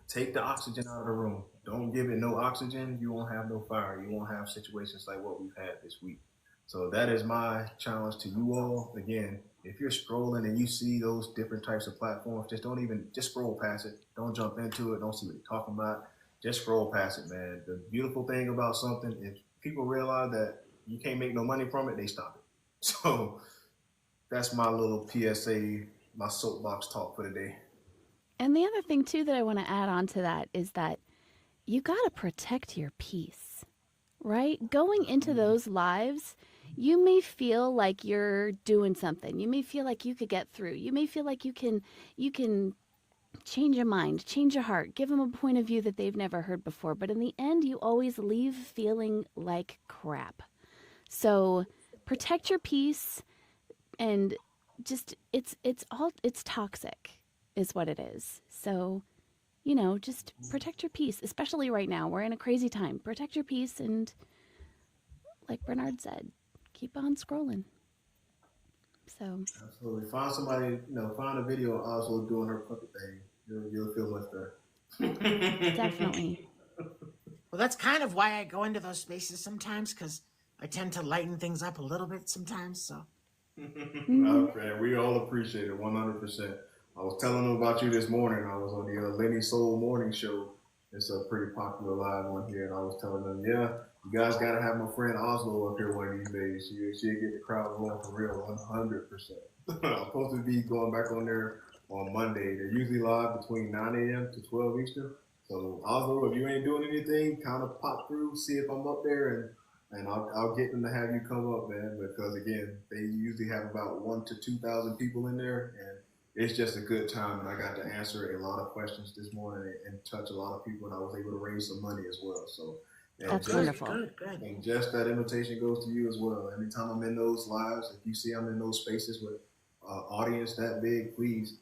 Take the oxygen out of the room. Don't give it no oxygen, you won't have no fire. You won't have situations like what we've had this week. So that is my challenge to you all. Again, if you're scrolling and you see those different types of platforms, just scroll past it. Don't jump into it. Don't see what they're talking about. Just scroll past it, man. The beautiful thing about something, if people realize that you can't make no money from it, they stop it. So that's my little PSA my soapbox talk for the day. And the other thing too that I want to add on to that is that you got to protect your peace, right? Going into those lives, you may feel like you're doing something. You may feel like you could get through. You may feel like you can change a mind, change a heart, give them a point of view that they've never heard before. But in the end, you always leave feeling like crap. So protect your peace and just it's toxic is what it is. So, just protect your peace, especially right now. We're in a crazy time. Protect your peace and like Bernard said, keep on scrolling. So, Absolutely. Find somebody, find a video of Oslo doing her puppet thing. You'll feel much better. definitely. Well, that's kind of why I go into those spaces sometimes, because I tend to lighten things up a little bit sometimes. So Okay, we all appreciate it 100%. I was telling them about you this morning. I was on the Lenny Soul Morning Show. It's a pretty popular live one here, and I was telling them, yeah, you guys got to have my friend Oslo up here one of these days. She'll get the crowd going for real 100%. I'm supposed to be going back on there on Monday. They're usually live between 9 a.m. to 12 Eastern. So Oslo, if you ain't doing anything, kind of pop through, see if I'm up there, and I'll get them to have you come up, man. Because again, they usually have about 1 to 2,000 people in there, and it's just a good time. And I got to answer a lot of questions this morning and touch a lot of people, and I was able to raise some money as well. So, That's just wonderful. good. and just that invitation goes to you as well. Anytime I'm in those lives, if you see I'm in those spaces with audience that big, please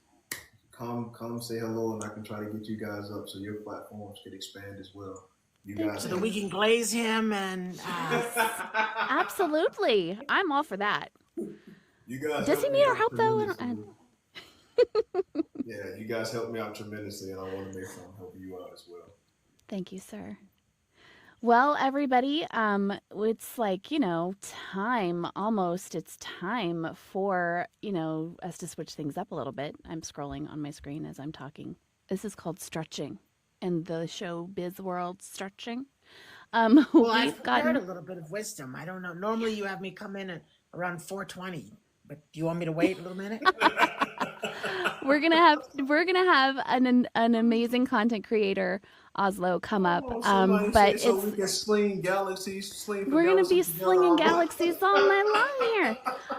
come say hello, and I can try to get you guys up so your platforms can expand as well. You guys, So that we can glaze him and Absolutely. I'm all for that. you guys Does he help me need our out help though? tremendously. Yeah, you guys help me out tremendously, and I want to make sure I'm helping you out as well. Thank you, sir. Well, everybody, it's like, time almost. It's time for, us to switch things up a little bit. I'm scrolling on my screen as I'm talking. This is called stretching in the show biz world, stretching. well, I've We've prepared a gotten little bit of wisdom. I don't know. Normally, you have me come in at around 4:20, but do you want me to wait a little minute? we're gonna have an amazing content creator Oslo come up. Oh, somebody But say so we can sling galaxies, sling for we're gonna be galaxies together. slinging galaxies all night long here.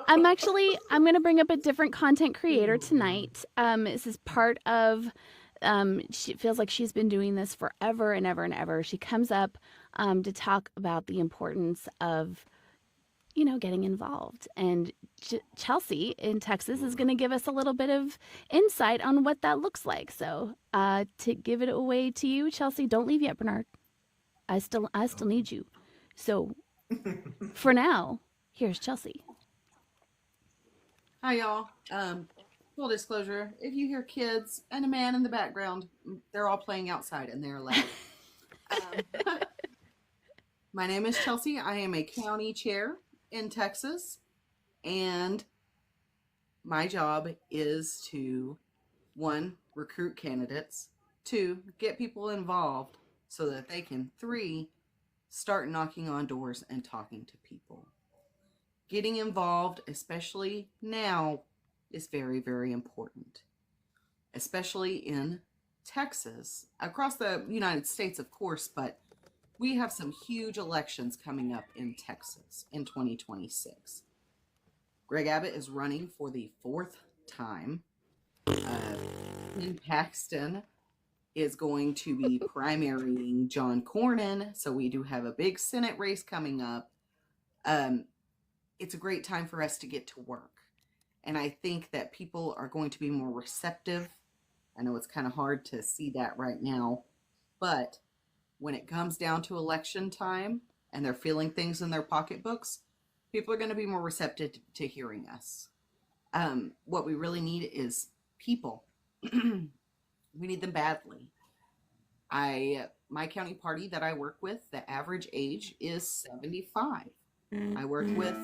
I'm gonna bring up a different content creator tonight. This is part of she feels like she's been doing this forever and ever and ever. She comes up to talk about the importance of getting involved. And Chelsea in Texas is going to give us a little bit of insight on what that looks like. So, to give it away to you, Chelsea, don't leave yet, Bernard. I still need you. So, for now, here's Chelsea. Hi, y'all. Full disclosure, if you hear kids and a man in the background, they're all playing outside and they're loud. My name is Chelsea. I am a county chair in Texas, and my job is to, 1, recruit candidates, 2, get people involved so that they can, 3, start knocking on doors and talking to people. Getting involved, especially now, is very, very important, especially in Texas, across the United States, of course, but we have some huge elections coming up in Texas in 2026. Greg Abbott is running for the 4th time. Ken Paxton is going to be primarying John Cornyn, so we do have a big Senate race coming up. It's a great time for us to get to work. And I think that people are going to be more receptive. I know it's kind of hard to see that right now, but when it comes down to election time and they're feeling things in their pocketbooks, people are going to be more receptive to hearing us. What we really need is people. We need them badly. My county party that I work with, the average age is 75. I work with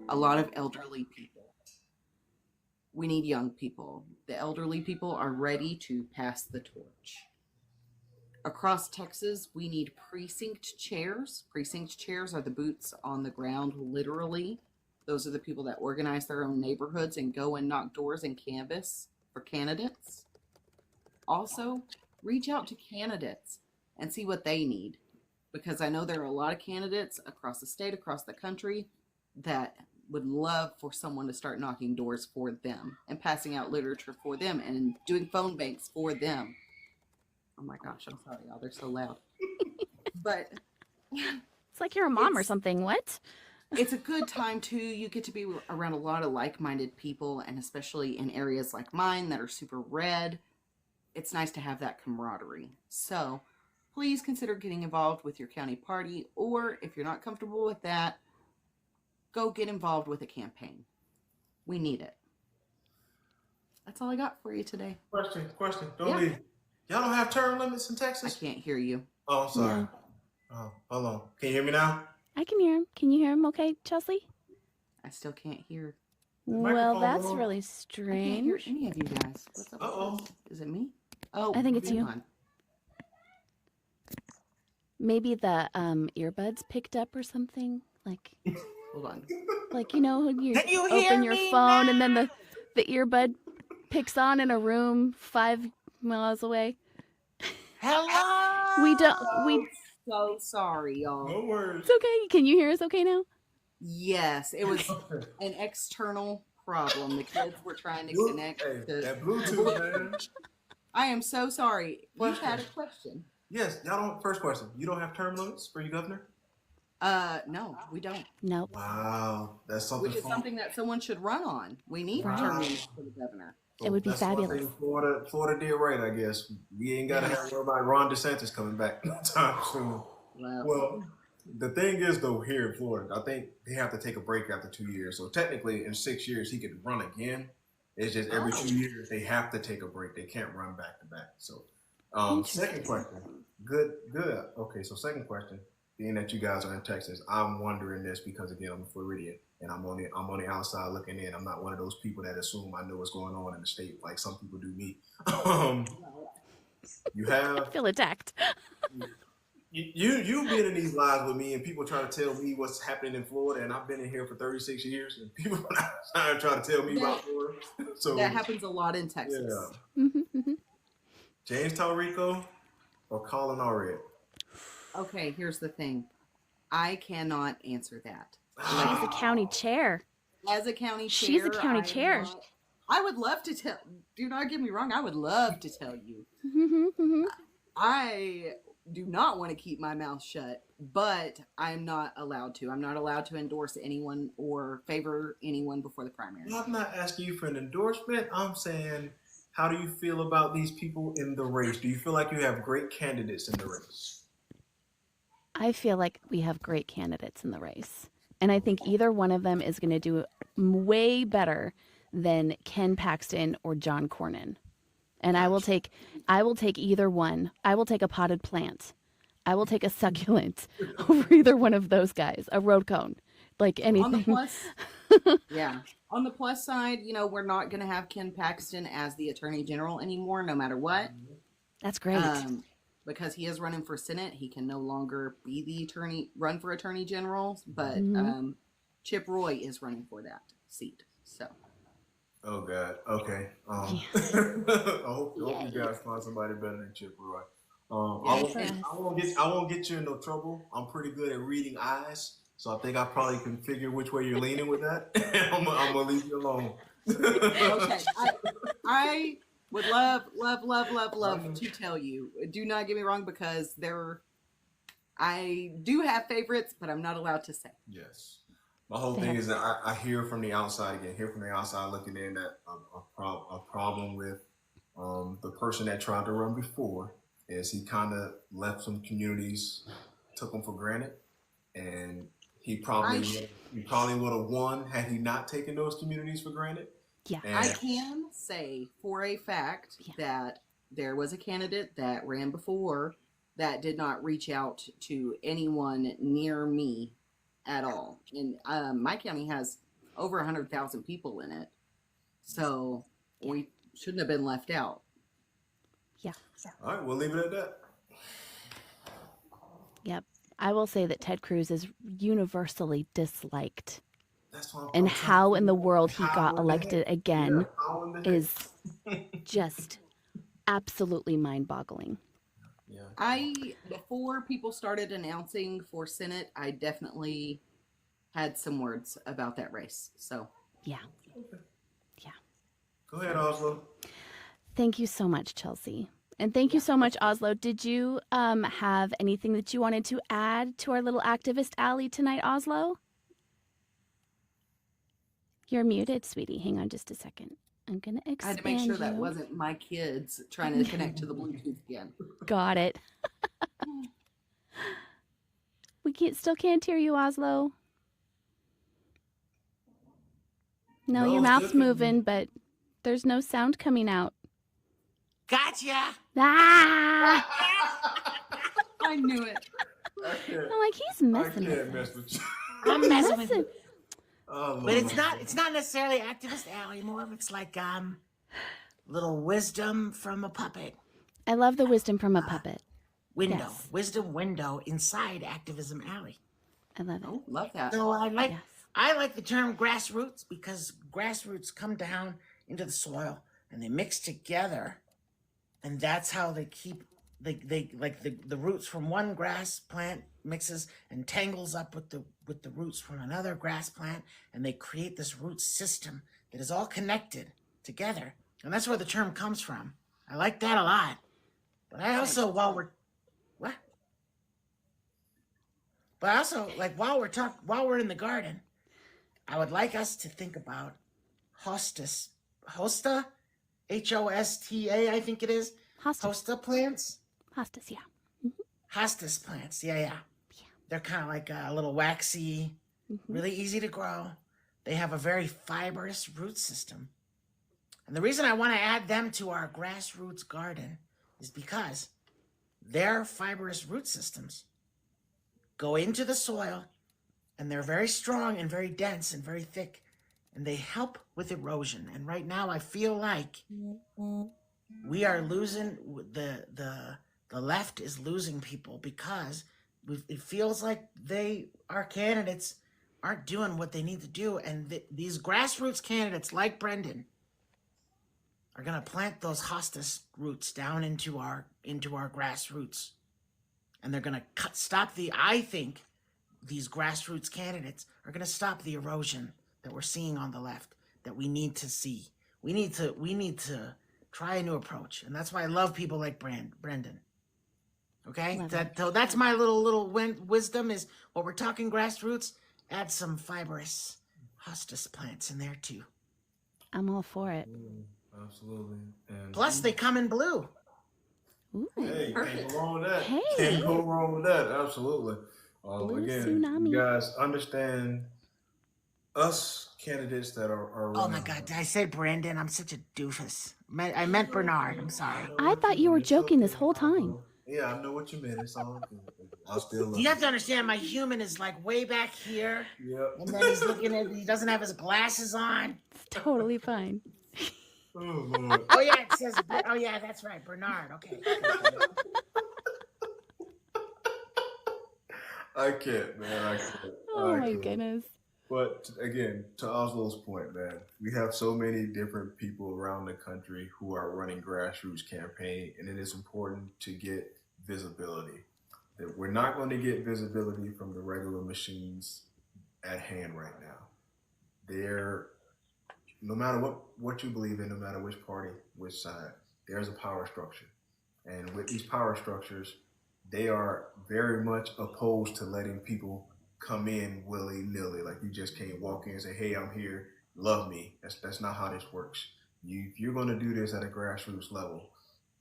a lot of elderly people. We need young people. The elderly people are ready to pass the torch. Across Texas, we need precinct chairs. Precinct chairs are the boots on the ground, literally, Those are the people that organize their own neighborhoods and go and knock doors and canvass for candidates. Also, reach out to candidates and see what they need, because I know there are a lot of candidates across the state, across the country, that would love for someone to start knocking doors for them and passing out literature for them and doing phone banks for them. Oh my gosh, I'm sorry, y'all. They're so loud. But It's like you're a mom or something. What? it's a good time too. You get to be around a lot of like-minded people, and especially in areas like mine that are super red, it's nice to have that camaraderie. So please consider getting involved with your county party, or if you're not comfortable with that, go get involved with a campaign. We need it. That's all I got for you today. Question. Don't Yeah. leave. Y'all don't have term limits in I Texas? can't hear you. Oh, I'm sorry. No. Oh, hold on. Can you hear me now? I can hear him. Can you hear him okay, Chelsea? I still can't hear. Well, microphone that's on? really I can't hear strange. any of you guys. What's up? with Uh-oh. this? Is it me? Oh, I think it's hang you. on. Maybe the earbuds picked up or something. Hold on. You know, when you Can you open hear your me phone and then now? the earbud picks on in a room 5 miles away. Hello. We So sorry, y'all. No worries. It's okay. Can you hear us okay now? Yes, it was an external problem. The kids were trying to connect Hey, to that Bluetooth, man. I am so sorry. You Question. had a question. Yes, y'all don't. First question. You don't have term limits for your governor? No, we don't. Nope. Wow, that's something. Which is something that someone should run on. We need Right. term limits for the governor. It would be that's one fabulous. thing Florida did right, I guess. We ain't got to have to worry about Ron DeSantis coming back no time soon. Well, the thing is, though, here in Florida, I think they have to take a break after 2 years. So technically, in 6 years, he could run again. It's just every 2 years they have to take a break. They can't run back to back. So, second question. Good. Okay, so second question. Being that you guys are in Texas, I'm wondering this because again, I'm a Floridian and I'm on the outside looking in. I'm not one of those people that assume I know what's going on in the state like some people do me. You I have feel attacked. you been in these lives with me and people trying to tell me what's happening in Florida, and I've been in here for 36 years and people are trying to tell me about Florida. So that happens a lot in Texas. Yeah. James Talrico or Colin Allred? Okay, here's the thing. I cannot answer that. She's a county chair. As a county chair, She's a county chair. I would love to tell. Do not get me wrong. I would love to tell you. I do not want to keep my mouth shut, but I'm not allowed to. I'm not allowed to endorse anyone or favor anyone before the primary. I'm not asking you for an endorsement. I'm saying, how do you feel about these people in the race? Do you feel like you have great candidates in the race? I feel like we have great candidates in the race. And I think either one of them is going to do way better than Ken Paxton or John Cornyn. And I will take either one. I will take a potted plant. I will take a succulent over either one of those guys. A road cone, like anything. On the plus, yeah. On the plus side, we're not going to have Ken Paxton as the Attorney General anymore, no matter what. That's great. Because he is running for Senate, he can no longer be the run for Attorney General. But Chip Roy is running for that seat. So. Oh God. Okay. I hope you guys find somebody better than Chip Roy. I won't get you in no trouble. I'm pretty good at reading eyes, so I think I probably can figure which way you're leaning with that. I'm gonna leave you alone. Okay. I would love to tell you. Do not get me wrong, because I do have favorites, but I'm not allowed to say. Yes. My whole thing is that I hear from the outside looking in that a problem with the person that tried to run before is he kind of left some communities, took them for granted, and he probably would have won had he not taken those communities for granted. Yeah, and I can say for a fact that there was a candidate that ran before that did not reach out to anyone near me at all. And my county has over 100,000 people in it, so we shouldn't have been left out. Yeah. All right, we'll leave it at that. Yep. I will say that Ted Cruz is universally disliked That's what And I'm trying to how in the figure out. world he How got in the elected heck? again Yeah, how in the heck? is just absolutely mind-boggling. Yeah. Before people started announcing for Senate, I definitely had some words about that race. So Yeah. Okay. Yeah. Go ahead, Oslo. Thank you so much, Chelsea. And thank you so much, Oslo. Did you have anything that you wanted to add to our little activist alley tonight, Oslo? You're muted, sweetie. Hang on just a second. I'm going to I had to make expand sure that you. wasn't my kids trying to connect to the Bluetooth again. Got it. Still can't hear you, Oslo. No, No, your it's mouth's good for you. moving, but there's no sound coming out. Gotcha. Ah! I knew it. I can't. I'm like, he's I messing can't with mess us. with you. I'm messing with you. Oh, But Lord. it's not necessarily activist alley more. It's like little wisdom from a puppet I love the wisdom from a puppet. window. Yes. Wisdom window inside activism alley. I love it. Oh, love that. So Yes. I like the term grassroots because grassroots come down into the soil and they mix together, and that's how they keep they like the roots from one grass plant mixes and tangles up with the roots from another grass plant, and they create this root system that is all connected together, and that's where the term comes from. I like that a lot. But I also while we're in the garden, I would like us to think about hosta, Hosta, I think it is. Hostas. Hosta plants? Hostas, yeah. Hostas plants, yeah. They're kind of like a little waxy, really easy to grow. They have a very fibrous root system. And the reason I want to add them to our grassroots garden is because their fibrous root systems go into the soil, and they're very strong and very dense and very thick, and they help with erosion. And right now I feel like we are losing the left is losing people because it feels like our candidates aren't doing what they need to do, and these grassroots candidates like Brendan are going to plant those hostas roots down into our grassroots, and they're going to I think these grassroots candidates are going to stop the erosion that we're seeing on the left that we need to see. We need to try a new approach, and that's why I love people like Brendan. Okay, so that's my little wisdom is what we're talking grassroots. Add some fibrous hostas plants in there too. I'm all for it. Absolutely. And Plus, they come in blue. Ooh. hey, Perfect. can't go wrong with that. Hey. Can't go wrong with that. Absolutely. Blue Again, tsunami. you guys understand us candidates that are running. Oh my God! Did I say Brandon? I'm such a doofus. I meant Bernard. I'm sorry. I thought you were joking this whole time. Yeah, I know what you meant. It's all good. I'll still love You have to understand, my human is like way back here, Yep. and then he's looking at. He doesn't have his glasses on. It's totally fine. Oh, Lord. Oh yeah, it says. Oh yeah, that's right, Bernard. Okay. I can't, man. I can't. Oh my goodness. But again, to Oslo's point, man, we have so many different people around the country who are running grassroots campaign, and it is important to get visibility. That we're not going to get visibility from the regular machines at hand right now. They're no matter what you believe in, no matter which party, which side, there's a power structure. And with these power structures, they are very much opposed to letting people come in willy-nilly. Like you just can't walk in and say, hey, I'm here, love me. That's not how this works. You're going to do this at a grassroots level.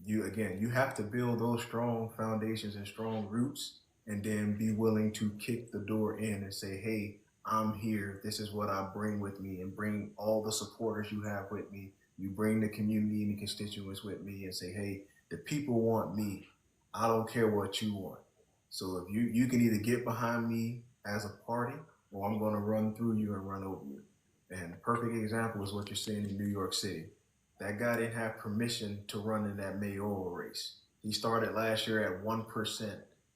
You have to build those strong foundations and strong roots, and then be willing to kick the door in and say, hey, I'm here. This is what I bring with me, and bring all the supporters you have with me. You bring the community and the constituents with me and say, hey, the people want me. I don't care what you want. So if you can either get behind me as a party, or I'm going to run through you and run over you. And the perfect example is what you're seeing in New York City. That guy didn't have permission to run in that mayoral race. He started last year at 1%,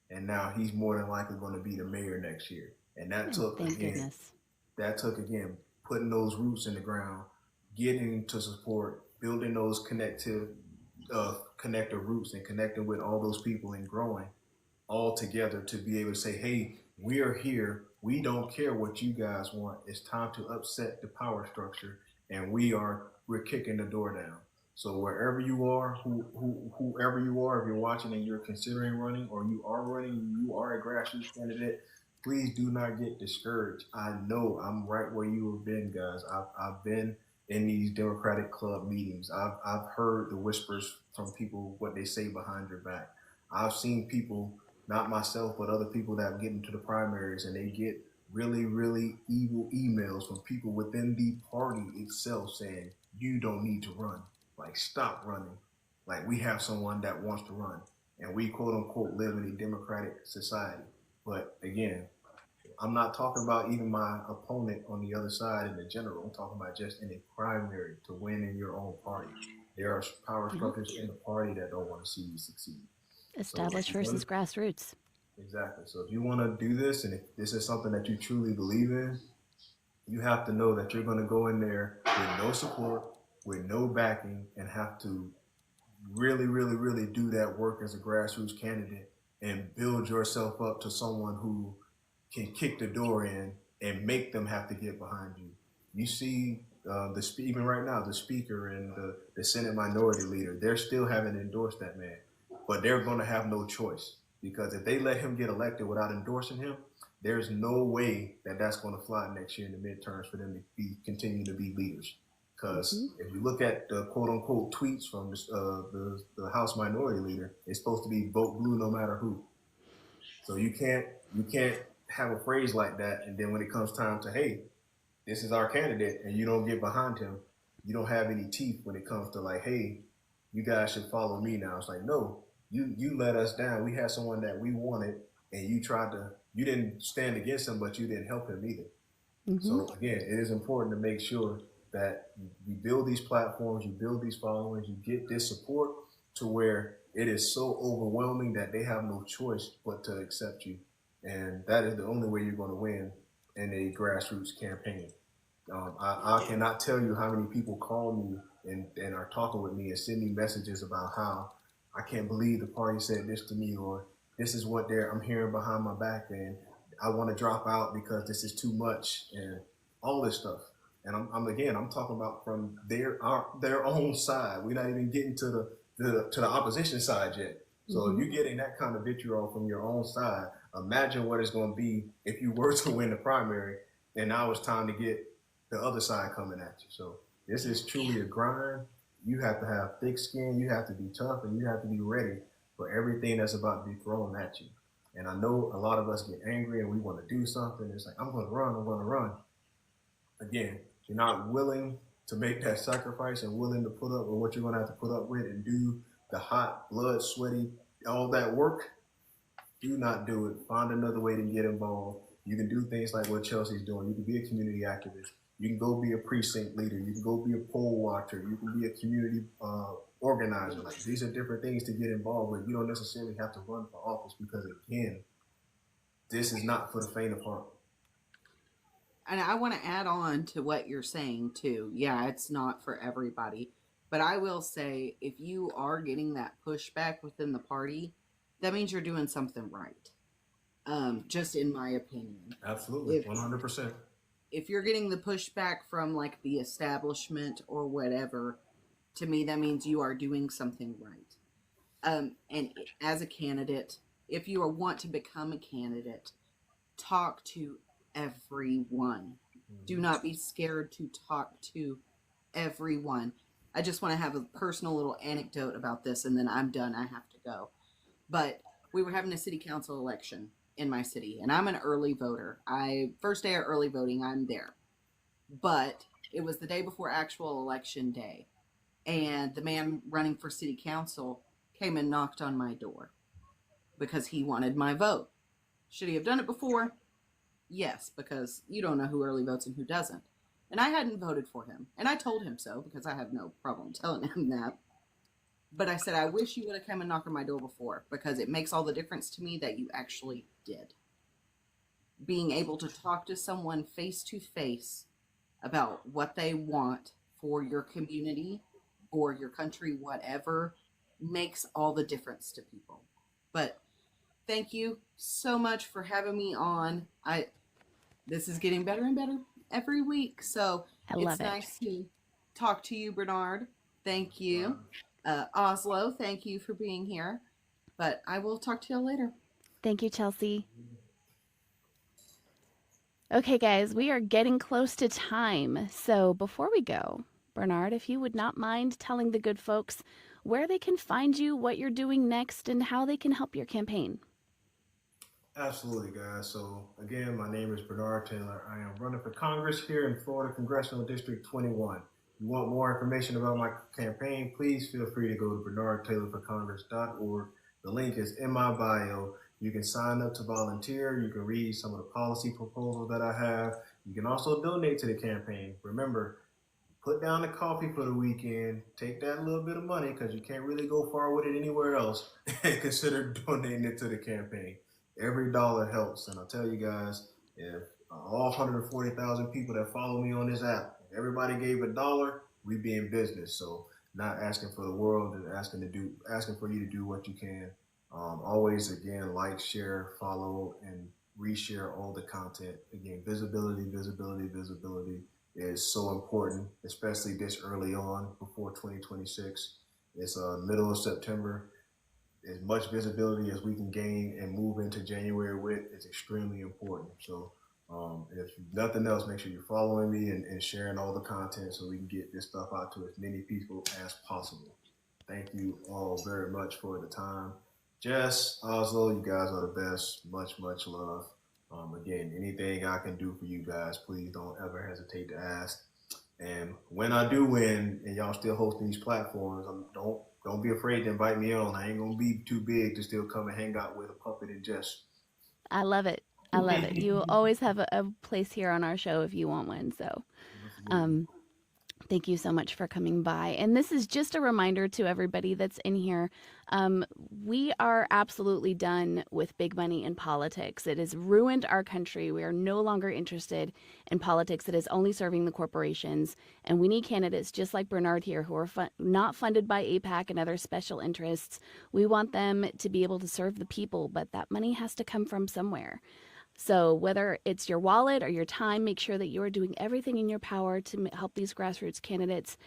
and now he's more than likely going to be the mayor next year. And that took, Thank again, goodness. that took, again, putting those roots in the ground, getting to support, building those connector roots and connecting with all those people and growing all together to be able to say, hey, we are here. We don't care what you guys want. It's time to upset the power structure, and we're kicking the door down. So wherever you are, whoever you are, if you're watching and you're considering running, or you are running, you are a grassroots candidate, please do not get discouraged. I know I'm right where you have been, guys. I've been in these Democratic club meetings. I've heard the whispers from people, what they say behind your back. I've seen people, not myself, but other people that get into the primaries, and they get really, really evil emails from people within the party itself saying, you don't need to run. Like, stop running. Like, we have someone that wants to run. And we, quote unquote, live in a democratic society. But again, I'm not talking about even my opponent on the other side in the general. I'm talking about just in a primary to win in your own party. There are power structures in the party that don't want to see you succeed. Established versus grassroots. Exactly. So if you want to do this, and if this is something that you truly believe in, you have to know that you're going to go in there with no support, with no backing, and have to really, really, really do that work as a grassroots candidate and build yourself up to someone who can kick the door in and make them have to get behind you. You see, even right now, the speaker and the Senate minority leader, they're still haven't endorsed that man, but they're going to have no choice, because if they let him get elected without endorsing him, there's no way that that's going to fly next year in the midterms for them to continue to be leaders. Because if you look at the quote unquote tweets from the House minority leader, it's supposed to be vote blue no matter who. So you can't have a phrase like that, and then when it comes time to, hey, this is our candidate, and you don't get behind him, you don't have any teeth when it comes to, like, hey, you guys should follow me now. It's like, no, you let us down. We had someone that we wanted, and you didn't stand against him, but you didn't help him either. So again, it is important to make sure that you build these platforms, you build these followings, you get this support to where it is so overwhelming that they have no choice but to accept you. And that is the only way you're going to win in a grassroots campaign. I cannot tell you how many people call me and are talking with me and send me messages about how I can't believe the party said this to me, or this is what I'm hearing behind my back, and I want to drop out because this is too much, and all this stuff. And I'm talking about from their own side. We're not even getting to the opposition side yet. So if you're getting that kind of vitriol from your own side, imagine what it's going to be if you were to win the primary, and now it's time to get the other side coming at you. So this is truly a grind. You have to have thick skin, you have to be tough, and you have to be ready for everything that's about to be thrown at you. And I know a lot of us get angry and we want to do something. It's like, I'm going to run. Again, you're not willing to make that sacrifice and willing to put up with what you're going to have to put up with and do the hot, blood, sweaty, all that work, do not do it. Find another way to get involved. You can do things like what Chelsea's doing. You can be a community activist. You can go be a precinct leader. You can go be a poll watcher. You can be a community organizer. Like, these are different things to get involved with. You don't necessarily have to run for office, because, again, this is not for the faint of heart. And I want to add on to what you're saying too. Yeah, it's not for everybody. But I will say, if you are getting that pushback within the party, that means you're doing something right. Just in my opinion. Absolutely, 100%. If you're getting the pushback from like the establishment or whatever, to me that means you are doing something right. And as a candidate, if you want to become a candidate, talk to everyone. Do not be scared to talk to everyone. I just want to have a personal little anecdote about this, and then I'm done. I have to go. But we were having a city council election in my city, and I'm an early voter. First day of early voting, I'm there. But it was the day before actual election day, and the man running for city council came and knocked on my door because he wanted my vote. Should he have done it before? Yes, because you don't know who early votes and who doesn't. And I hadn't voted for him. And I told him so, because I have no problem telling him that. But I said, I wish you would have come and knocked on my door before, because it makes all the difference to me that you actually did. being able to talk to someone face to face about what they want for your community or your country, whatever, makes all the difference to people. But thank you so much for having me on. This is getting better and better every week, so I it's love it. nice to talk to you, Bernard. Thank you. Oslo, thank you for being here. But I will talk to you later. Thank you, Chelsea. Okay, guys, we are getting close to time. So before we go, Bernard, if you would not mind telling the good folks where they can find you, what you're doing next, and how they can help your campaign. Absolutely, guys. So, again, my name is Bernard Taylor. I am running for Congress here in Florida Congressional District 21. If you want more information about my campaign, please feel free to go to bernardtaylorforcongress.org. The link is in my bio. You can sign up to volunteer. You can read some of the policy proposals that I have. You can also donate to the campaign. Remember, put down the coffee for the weekend. Take that little bit of money because you can't really go far with it anywhere else. And consider donating it to the campaign. Every dollar helps. And I'll tell you guys, if all 140,000 people that follow me on this app, if everybody gave $1, we'd be in business. So not asking for the world and asking for you to do what you can. Always, again, like, share, follow, and reshare all the content. Again, visibility is so important, especially this early on before 2026. It's middle of September. As much visibility as we can gain and move into January with is extremely important. So if nothing else, make sure you're following me and sharing all the content so we can get this stuff out to as many people as possible. Thank you all very much for the time. Jess, Oslo, you guys are the best. Much love. Again, anything I can do for you guys, please don't ever hesitate to ask. And when I do win, and y'all still hosting these platforms, don't be afraid to invite me on. I ain't gonna be too big to still come and hang out with a puppet and Jess. I love it. You will always have a place here on our show if you want one. So, thank you so much for coming by. And this is just a reminder to everybody that's in here. We are absolutely done with big money in politics. It has ruined our country. We are no longer interested in politics that is only serving the corporations. And we need candidates just like Bernard here who are not funded by AIPAC and other special interests. We want them to be able to serve the people, but that money has to come from somewhere. So whether it's your wallet or your time, make sure that you are doing everything in your power to help these grassroots candidates,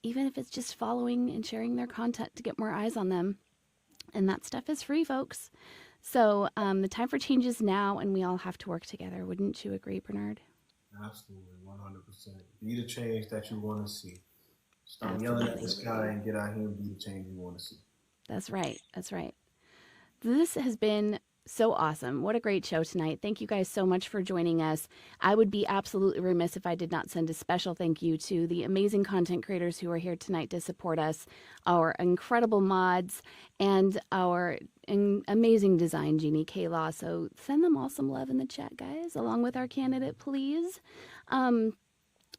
even if it's just following and sharing their content to get more eyes on them. And that stuff is free, folks. So the time for change is now, and we all have to work together. Wouldn't you agree, Bernard? Absolutely, 100%. Be the change that you want to see. Stop yelling at the sky and get out here and be the change you want to see. That's right. This has been so awesome. What a great show tonight. Thank you guys so much for joining us. I would be absolutely remiss if I did not send a special thank you to the amazing content creators who are here tonight to support us, our incredible mods, and our amazing design genie, Kayla. So send them all some love in the chat, guys, along with our candidate, please.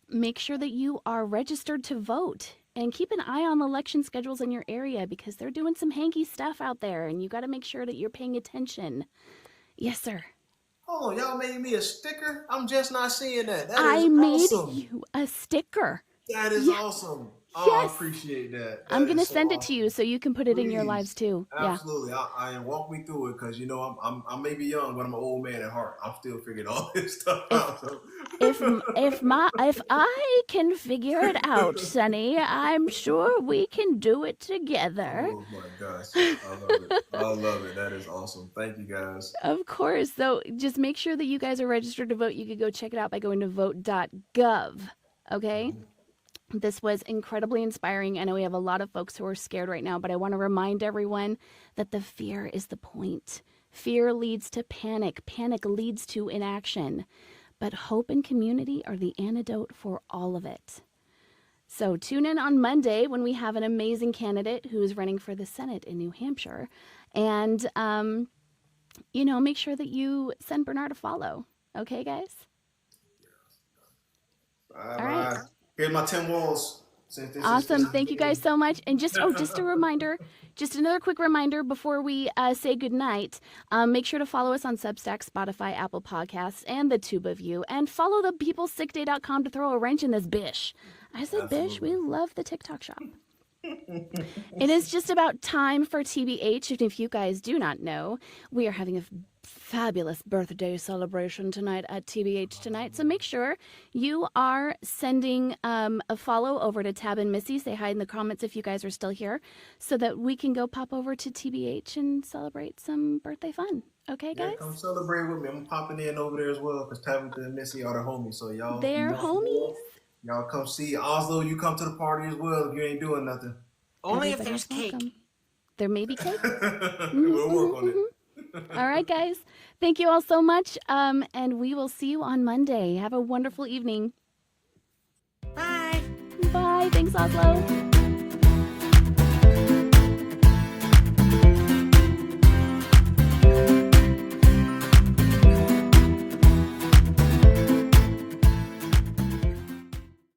Make sure that you are registered to vote. And keep an eye on the election schedules in your area because they're doing some hanky stuff out there, and you got to make sure that you're paying attention. Yes, sir. Oh, y'all made me a sticker? I'm just not seeing that. I made you a sticker. That is awesome. Oh, yes. I appreciate that. I'm going to send it to you so you can put it in your lives too. Absolutely. I walk me through it because, I may be young, but I'm an old man at heart. I'm still figuring all this stuff out. So. If I can figure it out, Sonny, I'm sure we can do it together. Oh my gosh. I love it. That is awesome. Thank you, guys. Of course. So just make sure that you guys are registered to vote. You could go check it out by going to vote.gov. Okay? This was incredibly inspiring. I know we have a lot of folks who are scared right now, but I want to remind everyone that the fear is the point. Fear leads to panic. Panic leads to inaction. But hope and community are the antidote for all of it. So tune in on Monday when we have an amazing candidate who is running for the Senate in New Hampshire. And, make sure that you send Bernard a follow. Okay, guys? All right. Here's my 10 walls. Since this Awesome. is Thank you guys so much. And just a reminder, just another quick reminder before we say goodnight. Make sure to follow us on Substack, Spotify, Apple Podcasts, and the Tube of You. And follow the peoplesickday.com to throw a wrench in this bish. I said bish. We love the TikTok shop. It is just about time for TBH. And if you guys do not know, we are having a fabulous birthday celebration tonight at TBH tonight. So make sure you are sending a follow over to Tab and Missy. Say hi in the comments if you guys are still here, so that we can go pop over to TBH and celebrate some birthday fun. Okay, guys? Yeah, come celebrate with me. I'm popping in over there as well because Tabitha and Missy are the homies. So y'all, They're homies. Y'all come see Oslo. You come to the party as well if you ain't doing nothing. Only if Everybody's there's cake. welcome. There may be cake. We'll work on it. All right, guys. Thank you all so much. And we will see you on Monday. Have a wonderful evening. Bye. Bye. Thanks, Oslo.